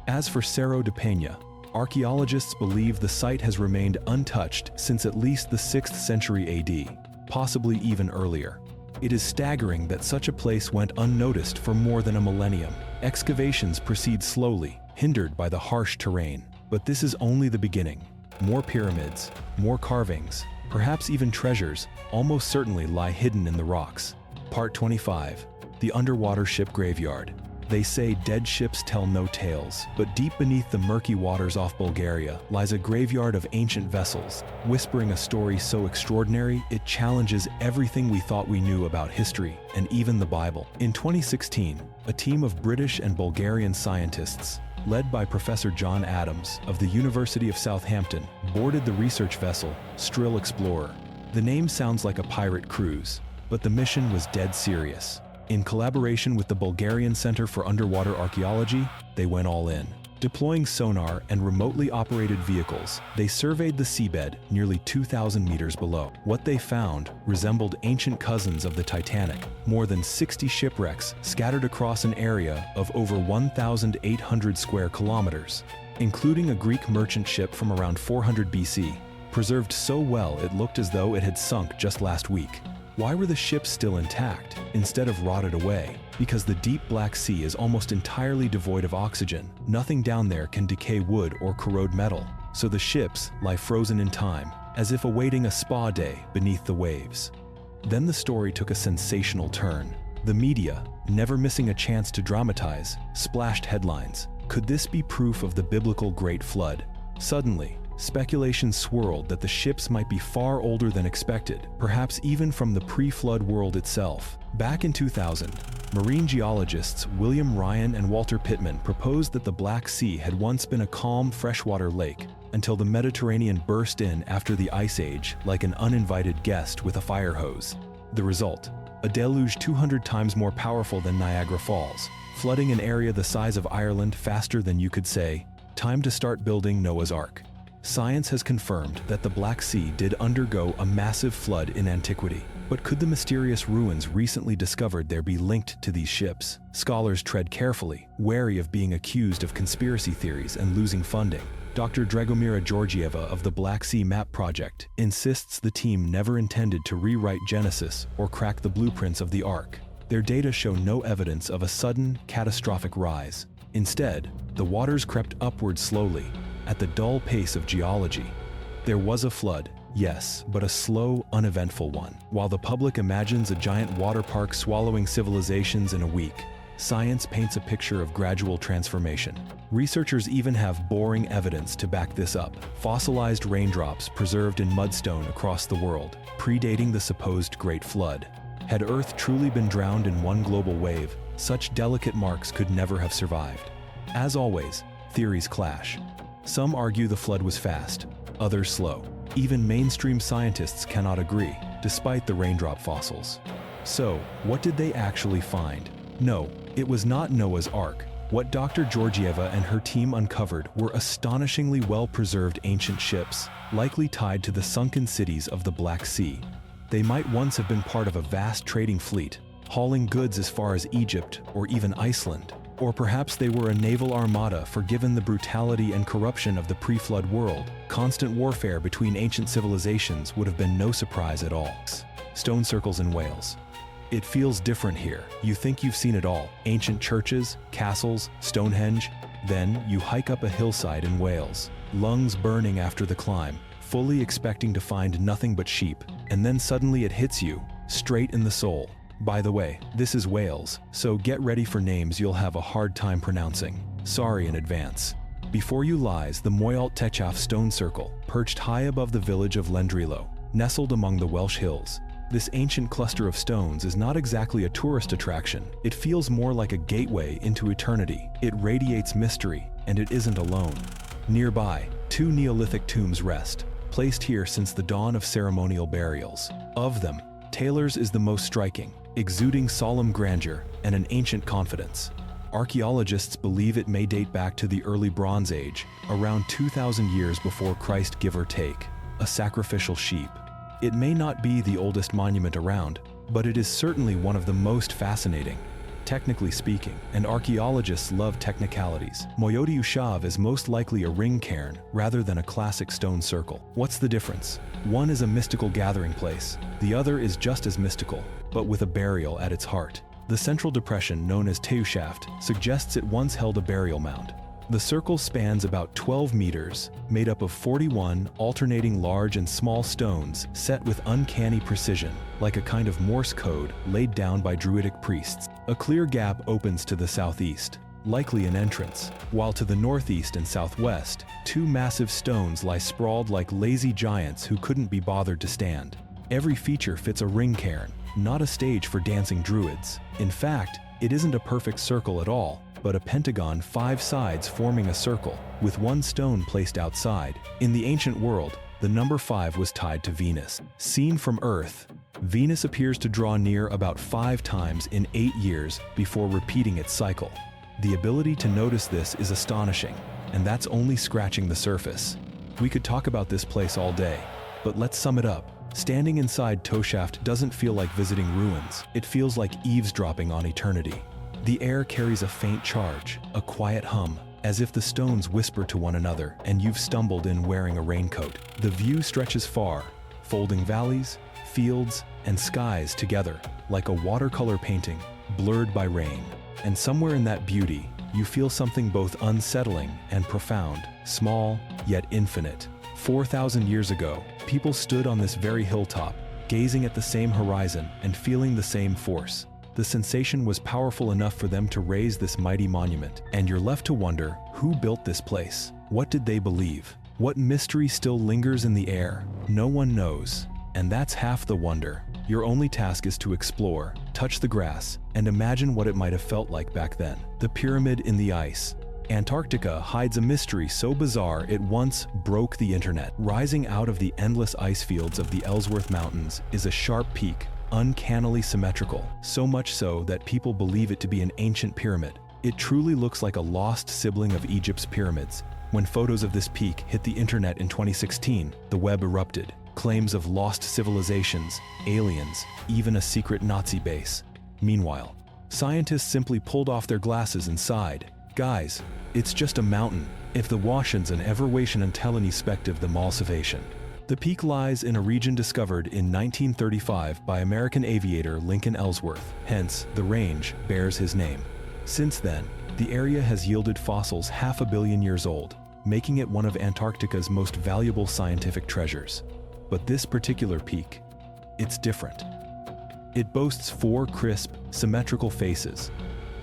Speaker 1: As for Cerro de Peña, archaeologists believe the site has remained untouched since at least the 6th century AD, possibly even earlier. It is staggering that such a place went unnoticed for more than a millennium. Excavations proceed slowly, hindered by the harsh terrain. But this is only the beginning. More pyramids, more carvings, perhaps even treasures, almost certainly lie hidden in the rocks. Part 25. The Underwater Ship Graveyard. They say dead ships tell no tales, but deep beneath the murky waters off Bulgaria lies a graveyard of ancient vessels, whispering a story so extraordinary it challenges everything we thought we knew about history and even the Bible. In 2016, a team of British and Bulgarian scientists, led by Professor John Adams of the University of Southampton, boarded the research vessel Strill Explorer. The name sounds like a pirate cruise, but the mission was dead serious. In collaboration with the Bulgarian Center for Underwater Archaeology, they went all in. Deploying sonar and remotely operated vehicles, they surveyed the seabed nearly 2,000 meters below. What they found resembled ancient cousins of the Titanic, more than 60 shipwrecks scattered across an area of over 1,800 square kilometers, including a Greek merchant ship from around 400 BC, preserved so well it looked as though it had sunk just last week. Why were the ships still intact, instead of rotted away? Because the deep Black Sea is almost entirely devoid of oxygen. Nothing down there can decay wood or corrode metal, so the ships lie frozen in time, as if awaiting a spa day beneath the waves. Then the story took a sensational turn. The media, never missing a chance to dramatize, splashed headlines. Could this be proof of the biblical Great Flood? Suddenly, speculation swirled that the ships might be far older than expected, perhaps even from the pre-flood world itself. Back in 2000, marine geologists William Ryan and Walter Pittman proposed that the Black Sea had once been a calm freshwater lake, until the Mediterranean burst in after the Ice Age like an uninvited guest with a fire hose. The result? A deluge 200 times more powerful than Niagara Falls, flooding an area the size of Ireland faster than you could say, "Time to start building Noah's Ark." Science has confirmed that the Black Sea did undergo a massive flood in antiquity. But could the mysterious ruins recently discovered there be linked to these ships? Scholars tread carefully, wary of being accused of conspiracy theories and losing funding. Dr. Dragomira Georgieva of the Black Sea Map Project insists the team never intended to rewrite Genesis or crack the blueprints of the Ark. Their data show no evidence of a sudden, catastrophic rise. Instead, the waters crept upward slowly, at the dull pace of geology. There was a flood, yes, but a slow, uneventful one. While the public imagines a giant water park swallowing civilizations in a week, science paints a picture of gradual transformation. Researchers even have boring evidence to back this up. Fossilized raindrops preserved in mudstone across the world, predating the supposed Great Flood. Had Earth truly been drowned in one global wave, such delicate marks could never have survived. As always, theories clash. Some argue the flood was fast, others slow. Even mainstream scientists cannot agree, despite the raindrop fossils. So, what did they actually find? No, it was not Noah's Ark. What Dr. Georgieva and her team uncovered were astonishingly well-preserved ancient ships, likely tied to the sunken cities of the Black Sea. They might once have been part of a vast trading fleet, hauling goods as far as Egypt or even Iceland. Or perhaps they were a naval armada, for given the brutality and corruption of the pre-flood world, constant warfare between ancient civilizations would have been no surprise at all. Stone circles in Wales. It feels different here. You think you've seen it all. Ancient churches, castles, Stonehenge. Then you hike up a hillside in Wales, lungs burning after the climb, fully expecting to find nothing but sheep. And then suddenly it hits you, straight in the soul. By the way, this is Wales, so get ready for names you'll have a hard time pronouncing. Sorry in advance. Before you lies the Moyalt Techaf stone circle, perched high above the village of Lendrilo, nestled among the Welsh hills. This ancient cluster of stones is not exactly a tourist attraction. It feels more like a gateway into eternity. It radiates mystery, and it isn't alone. Nearby, 2 Neolithic tombs rest, placed here since the dawn of ceremonial burials. Of them, Taylor's is the most striking, exuding solemn grandeur and an ancient confidence. Archaeologists believe it may date back to the early Bronze Age, around 2,000 years before Christ, give or take, a sacrificial sheep. It may not be the oldest monument around, but it is certainly one of the most fascinating, technically speaking, and archaeologists love technicalities. Moyoti Ushav is most likely a ring cairn rather than a classic stone circle. What's the difference? One is a mystical gathering place, the other is just as mystical, but with a burial at its heart. The central depression, known as Teushaft, suggests it once held a burial mound. The circle spans about 12 meters, made up of 41 alternating large and small stones set with uncanny precision, like a kind of Morse code laid down by Druidic priests. A clear gap opens to the southeast, likely an entrance, while to the northeast and southwest, two massive stones lie sprawled like lazy giants who couldn't be bothered to stand. Every feature fits a ring cairn, not a stage for dancing druids. In fact, it isn't a perfect circle at all, but a pentagon, 5 sides forming a circle, with one stone placed outside. In the ancient world, the number 5 was tied to Venus. Seen from Earth, Venus appears to draw near about 5 times in 8 years before repeating its cycle. The ability to notice this is astonishing, and that's only scratching the surface. We could talk about this place all day, but let's sum it up. Standing inside Teushaft doesn't feel like visiting ruins, it feels like eavesdropping on eternity. The air carries a faint charge, a quiet hum, as if the stones whisper to one another and you've stumbled in wearing a raincoat. The view stretches far, folding valleys, fields, and skies together, like a watercolor painting, blurred by rain. And somewhere in that beauty, you feel something both unsettling and profound, small yet infinite. 4,000 years ago, people stood on this very hilltop, gazing at the same horizon and feeling the same force. The sensation was powerful enough for them to raise this mighty monument, and you're left to wonder, who built this place? What did they believe? What mystery still lingers in the air? No one knows, and that's half the wonder. Your only task is to explore, touch the grass, and imagine what it might have felt like back then. The pyramid in the ice. Antarctica hides a mystery so bizarre it once broke the internet. Rising out of the endless ice fields of the Ellsworth Mountains is a sharp peak, uncannily symmetrical, so much so that people believe it to be an ancient pyramid. It truly looks like a lost sibling of Egypt's pyramids. When photos of this peak hit the internet in 2016, the web erupted. Claims of lost civilizations, aliens, even a secret Nazi base. Meanwhile, scientists simply pulled off their glasses and sighed. Guys, it's just a mountain, if the Washans and Everwation and Telenispective the Malsavation. The peak lies in a region discovered in 1935 by American aviator Lincoln Ellsworth, hence, the range bears his name. Since then, the area has yielded fossils 500 million years old, making it one of Antarctica's most valuable scientific treasures. But this particular peak, it's different. It boasts 4 crisp, symmetrical faces,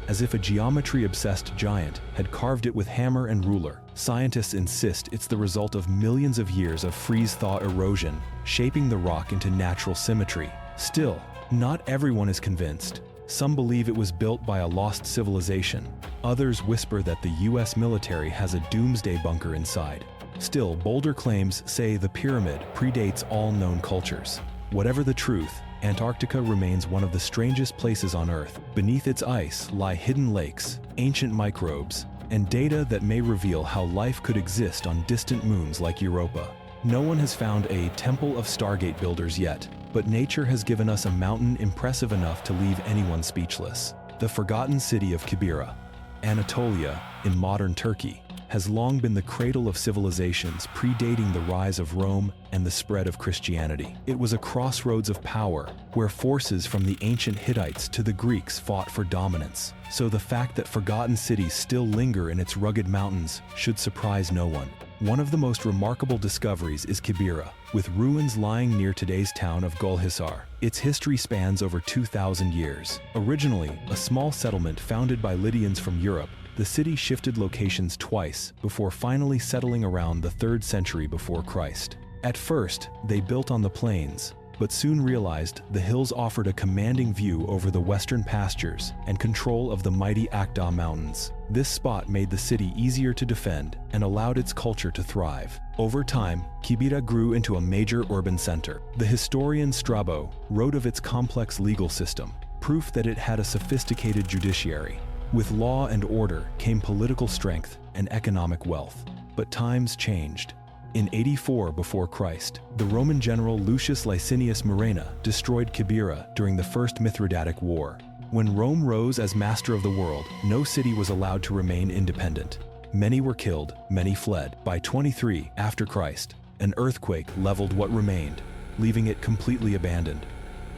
Speaker 1: as if a geometry-obsessed giant had carved it with hammer and ruler. Scientists insist it's the result of millions of years of freeze-thaw erosion, shaping the rock into natural symmetry. Still, not everyone is convinced. Some believe it was built by a lost civilization. Others whisper that the US military has a doomsday bunker inside. Still, bolder claims say the pyramid predates all known cultures. Whatever the truth, Antarctica remains one of the strangest places on Earth. Beneath its ice lie hidden lakes, ancient microbes, and data that may reveal how life could exist on distant moons like Europa. No one has found a Temple of Stargate builders yet, but nature has given us a mountain impressive enough to leave anyone speechless. The forgotten city of Kibira, Anatolia, in modern Turkey, has long been the cradle of civilizations predating the rise of Rome and the spread of Christianity. It was a crossroads of power, where forces from the ancient Hittites to the Greeks fought for dominance. So the fact that forgotten cities still linger in its rugged mountains should surprise no one. One of the most remarkable discoveries is Kibira, with ruins lying near today's town of Gulhisar. Its history spans over 2,000 years. Originally, a small settlement founded by Lydians from Europe, the city shifted locations twice before finally settling around the 3rd century before Christ. At first, they built on the plains, but soon realized the hills offered a commanding view over the western pastures and control of the mighty Akdagh Mountains. This spot made the city easier to defend and allowed its culture to thrive. Over time, Kibira grew into a major urban center. The historian Strabo wrote of its complex legal system, proof that it had a sophisticated judiciary. With law and order came political strength and economic wealth. But times changed. In 84 before Christ, the Roman general Lucius Licinius Murena destroyed Kibera during the First Mithridatic War. When Rome rose as master of the world, no city was allowed to remain independent. Many were killed, many fled. By 23 after Christ, an earthquake leveled what remained, leaving it completely abandoned.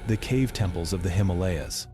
Speaker 1: The cave temples of the Himalayas.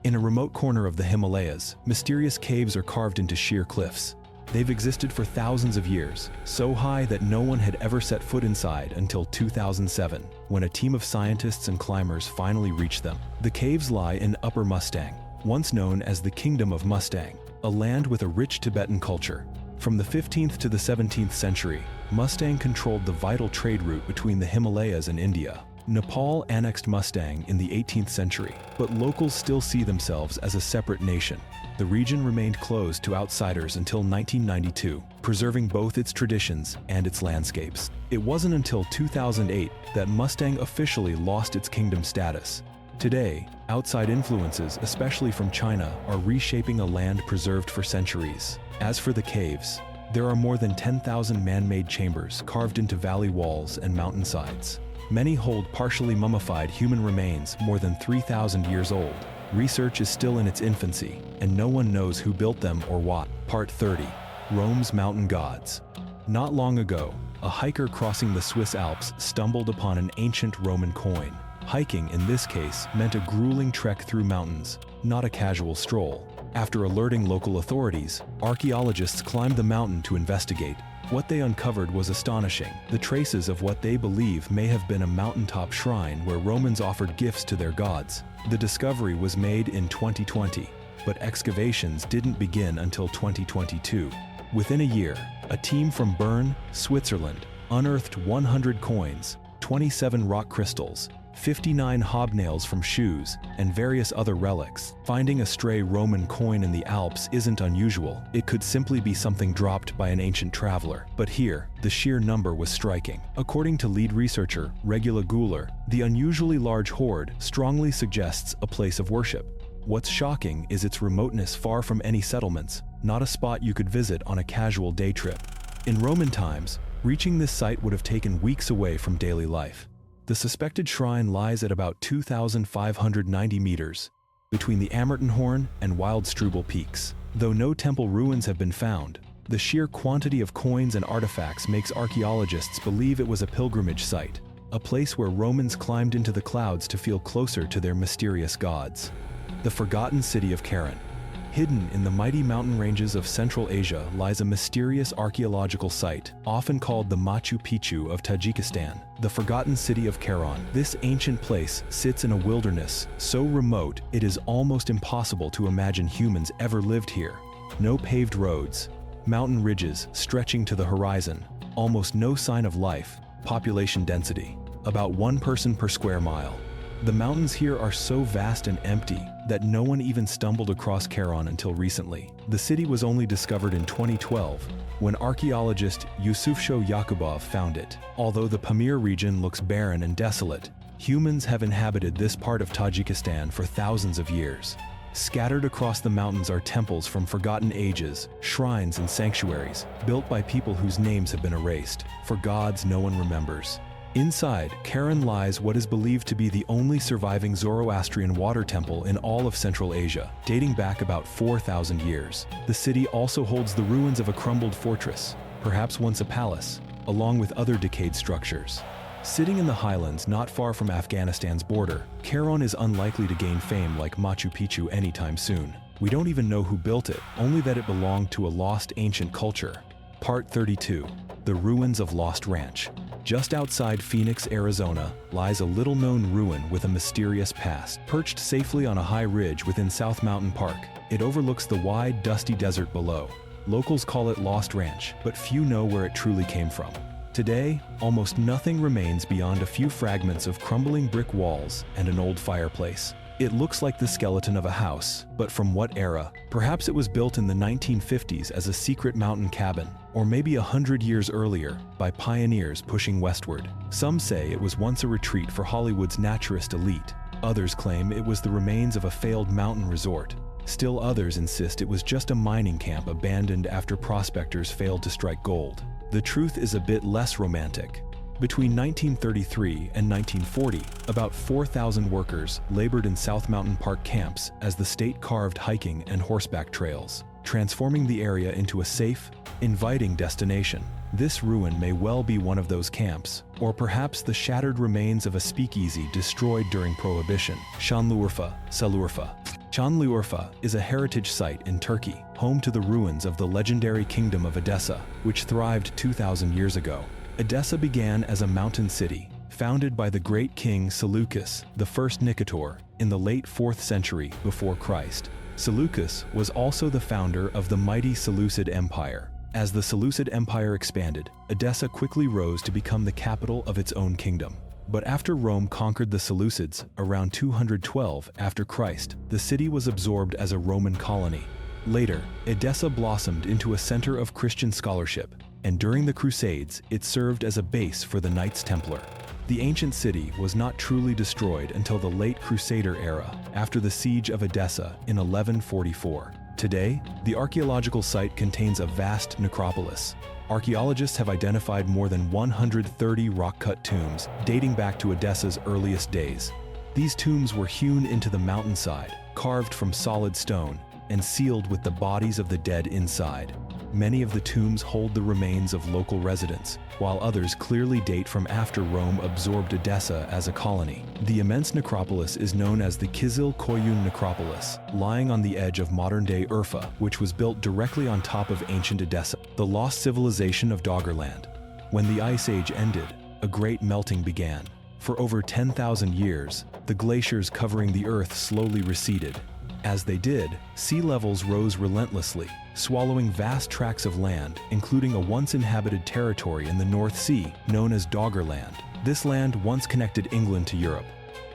Speaker 1: In a remote corner of the Himalayas, mysterious caves are carved into sheer cliffs. They've existed for thousands of years, so high that no one had ever set foot inside until 2007, when a team of scientists and climbers finally reached them. The caves lie in Upper Mustang, once known as the Kingdom of Mustang, a land with a rich Tibetan culture. From the 15th to the 17th century, Mustang controlled the vital trade route between the Himalayas and India. Nepal annexed Mustang in the 18th century, but locals still see themselves as a separate nation. The region remained closed to outsiders until 1992, preserving both its traditions and its landscapes. It wasn't until 2008 that Mustang officially lost its kingdom status. Today, outside influences, especially from China, are reshaping a land preserved for centuries. As for the caves, there are more than 10,000 man-made chambers carved into valley walls and mountainsides. Many hold partially mummified human remains more than 3,000 years old. Research is still in its infancy, and no one knows who built them or what. Part 30. Rome's Mountain Gods. Not long ago, a hiker crossing the Swiss Alps stumbled upon an ancient Roman coin. Hiking, in this case, meant a grueling trek through mountains, not a casual stroll. After alerting local authorities, archaeologists climbed the mountain to investigate. What they uncovered was astonishing. The traces of what they believe may have been a mountaintop shrine where Romans offered gifts to their gods. The discovery was made in 2020, but excavations didn't begin until 2022. Within a year, a team from Bern, Switzerland, unearthed 100 coins, 27 rock crystals, 59 hobnails from shoes, and various other relics. Finding a stray Roman coin in the Alps isn't unusual. It could simply be something dropped by an ancient traveler. But here, the sheer number was striking. According to lead researcher Regula Guler, the unusually large hoard strongly suggests a place of worship. What's shocking is its remoteness, far from any settlements, not a spot you could visit on a casual day trip. In Roman times, reaching this site would have taken weeks away from daily life. The suspected shrine lies at about 2,590 meters, between the Ammertenhorn and Wildstrubel peaks. Though no temple ruins have been found, the sheer quantity of coins and artifacts makes archaeologists believe it was a pilgrimage site, a place where Romans climbed into the clouds to feel closer to their mysterious gods. The forgotten city of Karen. Hidden in the mighty mountain ranges of Central Asia lies a mysterious archaeological site, often called the Machu Picchu of Tajikistan, the forgotten city of Karen. This ancient place sits in a wilderness so remote it is almost impossible to imagine humans ever lived here. No paved roads, mountain ridges stretching to the horizon, almost no sign of life, population density, about 1 person per square mile. The mountains here are so vast and empty that no one even stumbled across Karen until recently. The city was only discovered in 2012, when archaeologist Yusufsho Yakubov found it. Although the Pamir region looks barren and desolate, humans have inhabited this part of Tajikistan for thousands of years. Scattered across the mountains are temples from forgotten ages, shrines and sanctuaries, built by people whose names have been erased, for gods no one remembers. Inside Karen lies what is believed to be the only surviving Zoroastrian water temple in all of Central Asia, dating back about 4,000 years. The city also holds the ruins of a crumbled fortress, perhaps once a palace, along with other decayed structures. Sitting in the highlands not far from Afghanistan's border, Karen is unlikely to gain fame like Machu Picchu anytime soon. We don't even know who built it, only that it belonged to a lost ancient culture. Part 32. The Ruins of Lost Ranch. Just outside Phoenix, Arizona, lies a little-known ruin with a mysterious past. Perched safely on a high ridge within South Mountain Park, it overlooks the wide, dusty desert below. Locals call it Lost Ranch, but few know where it truly came from. Today, almost nothing remains beyond a few fragments of crumbling brick walls and an old fireplace. It looks like the skeleton of a house, but from what era? Perhaps it was built in the 1950s as a secret mountain cabin, or maybe 100 years earlier by pioneers pushing westward. Some say it was once a retreat for Hollywood's naturist elite. Others claim it was the remains of a failed mountain resort. Still others insist it was just a mining camp abandoned after prospectors failed to strike gold. the truth is a bit less romantic. Between 1933 and 1940, about 4,000 workers labored in South Mountain Park camps as the state carved hiking and horseback trails, transforming the area into a safe, inviting destination. This ruin may well be one of those camps, or perhaps the shattered remains of a speakeasy destroyed during Prohibition. Şanlıurfa, Salurfa. Şanlıurfa is a heritage site in Turkey, home to the ruins of the legendary kingdom of Edessa, which thrived 2,000 years ago. Edessa began as a mountain city, founded by the great king Seleucus, the first Nicator, in the late 4th century before Christ. Seleucus was also the founder of the mighty Seleucid Empire. As the Seleucid Empire expanded, Edessa quickly rose to become the capital of its own kingdom. But after Rome conquered the Seleucids around 212 after Christ, the city was absorbed as a Roman colony. Later, Edessa blossomed into a center of Christian scholarship, and during the Crusades, it served as a base for the Knights Templar. The ancient city was not truly destroyed until the late Crusader era, after the siege of Edessa in 1144. Today, the archaeological site contains a vast necropolis. Archaeologists have identified more than 130 rock-cut tombs dating back to Edessa's earliest days. These tombs were hewn into the mountainside, carved from solid stone, and sealed with the bodies of the dead inside. Many of the tombs hold the remains of local residents, while others clearly date from after Rome absorbed Edessa as a colony. The immense necropolis is known as the Kizil Koyun necropolis, lying on the edge of modern-day Urfa, which was built directly on top of ancient Edessa, the lost civilization of Doggerland. When the Ice Age ended, a great melting began. For over 10,000 years, the glaciers covering the Earth slowly receded. As they did, sea levels rose relentlessly, swallowing vast tracts of land, including a once-inhabited territory in the North Sea known as Doggerland. This land once connected England to Europe.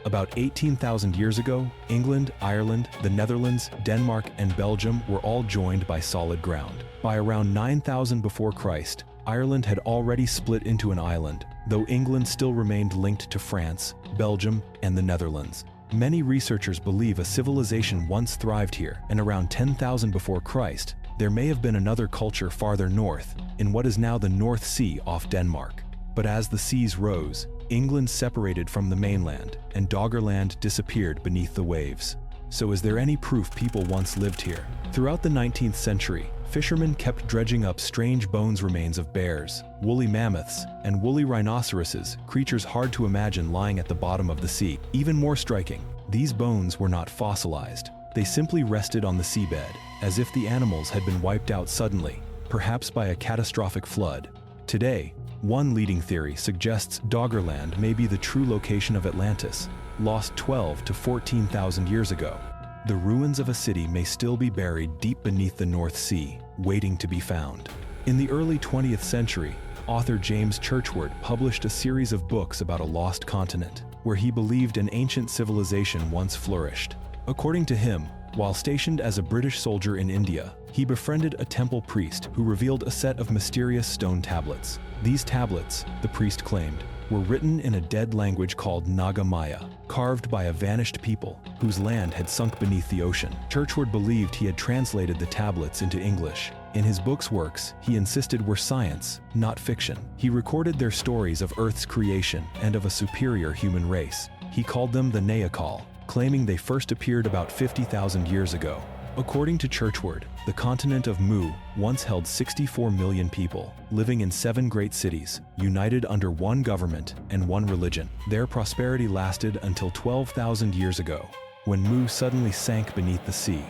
Speaker 1: About 18,000 years ago, England, Ireland, the Netherlands, Denmark, and Belgium were all joined by solid ground. By around 9,000 before Christ, Ireland had already split into an island, though England still remained linked to France, Belgium, and the Netherlands. Many researchers believe a civilization once thrived here, and around 10,000 before Christ, there may have been another culture farther north, in what is now the North Sea off Denmark. But as the seas rose, England separated from the mainland, and Doggerland disappeared beneath the waves. So is there any proof people once lived here? Throughout the 19th century, fishermen kept dredging up strange bones remains of bears, woolly mammoths, and woolly rhinoceroses, creatures hard to imagine lying at the bottom of the sea. Even more striking, these bones were not fossilized. They simply rested on the seabed, as if the animals had been wiped out suddenly, perhaps by a catastrophic flood. Today, one leading theory suggests Doggerland may be the true location of Atlantis, lost 12 to 14,000 years ago. The ruins of a city may still be buried deep beneath the North Sea, waiting to be found. In the early 20th century, author James Churchward published a series of books about a lost continent, where he believed an ancient civilization once flourished. According to him, while stationed as a British soldier in India, he befriended a temple priest who revealed a set of mysterious stone tablets. These tablets, the priest claimed, were written in a dead language called Naga Maya, carved by a vanished people whose land had sunk beneath the ocean. Churchward believed he had translated the tablets into English. In his book's works, he insisted were science, not fiction. He recorded their stories of Earth's creation and of a superior human race. He called them the Neanderthal, claiming they first appeared about 50,000 years ago. According to Churchward, the continent of Mu once held 64 million people, living in 7 great cities, united under one government and one religion. Their prosperity lasted until 12,000 years ago, when Mu suddenly sank beneath the sea.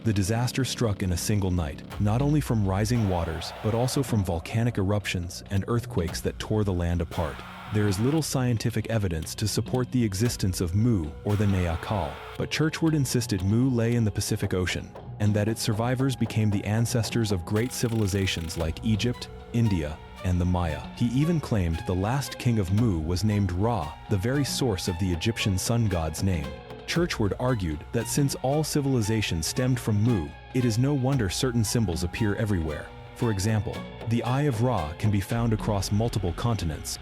Speaker 1: The disaster struck in a single night, not only from rising waters, but also from volcanic eruptions and earthquakes that tore the land apart. There is little scientific evidence to support the existence of Mu or the Neanderthal, but Churchward insisted Mu lay in the Pacific Ocean, and that its survivors became the ancestors of great civilizations like Egypt, India, and the Maya. He even claimed the last king of Mu was named Ra, the very source of the Egyptian sun god's name. Churchward argued that since all civilizations stemmed from Mu, it is no wonder certain symbols appear everywhere. For example, the Eye of Ra can be found across multiple continents,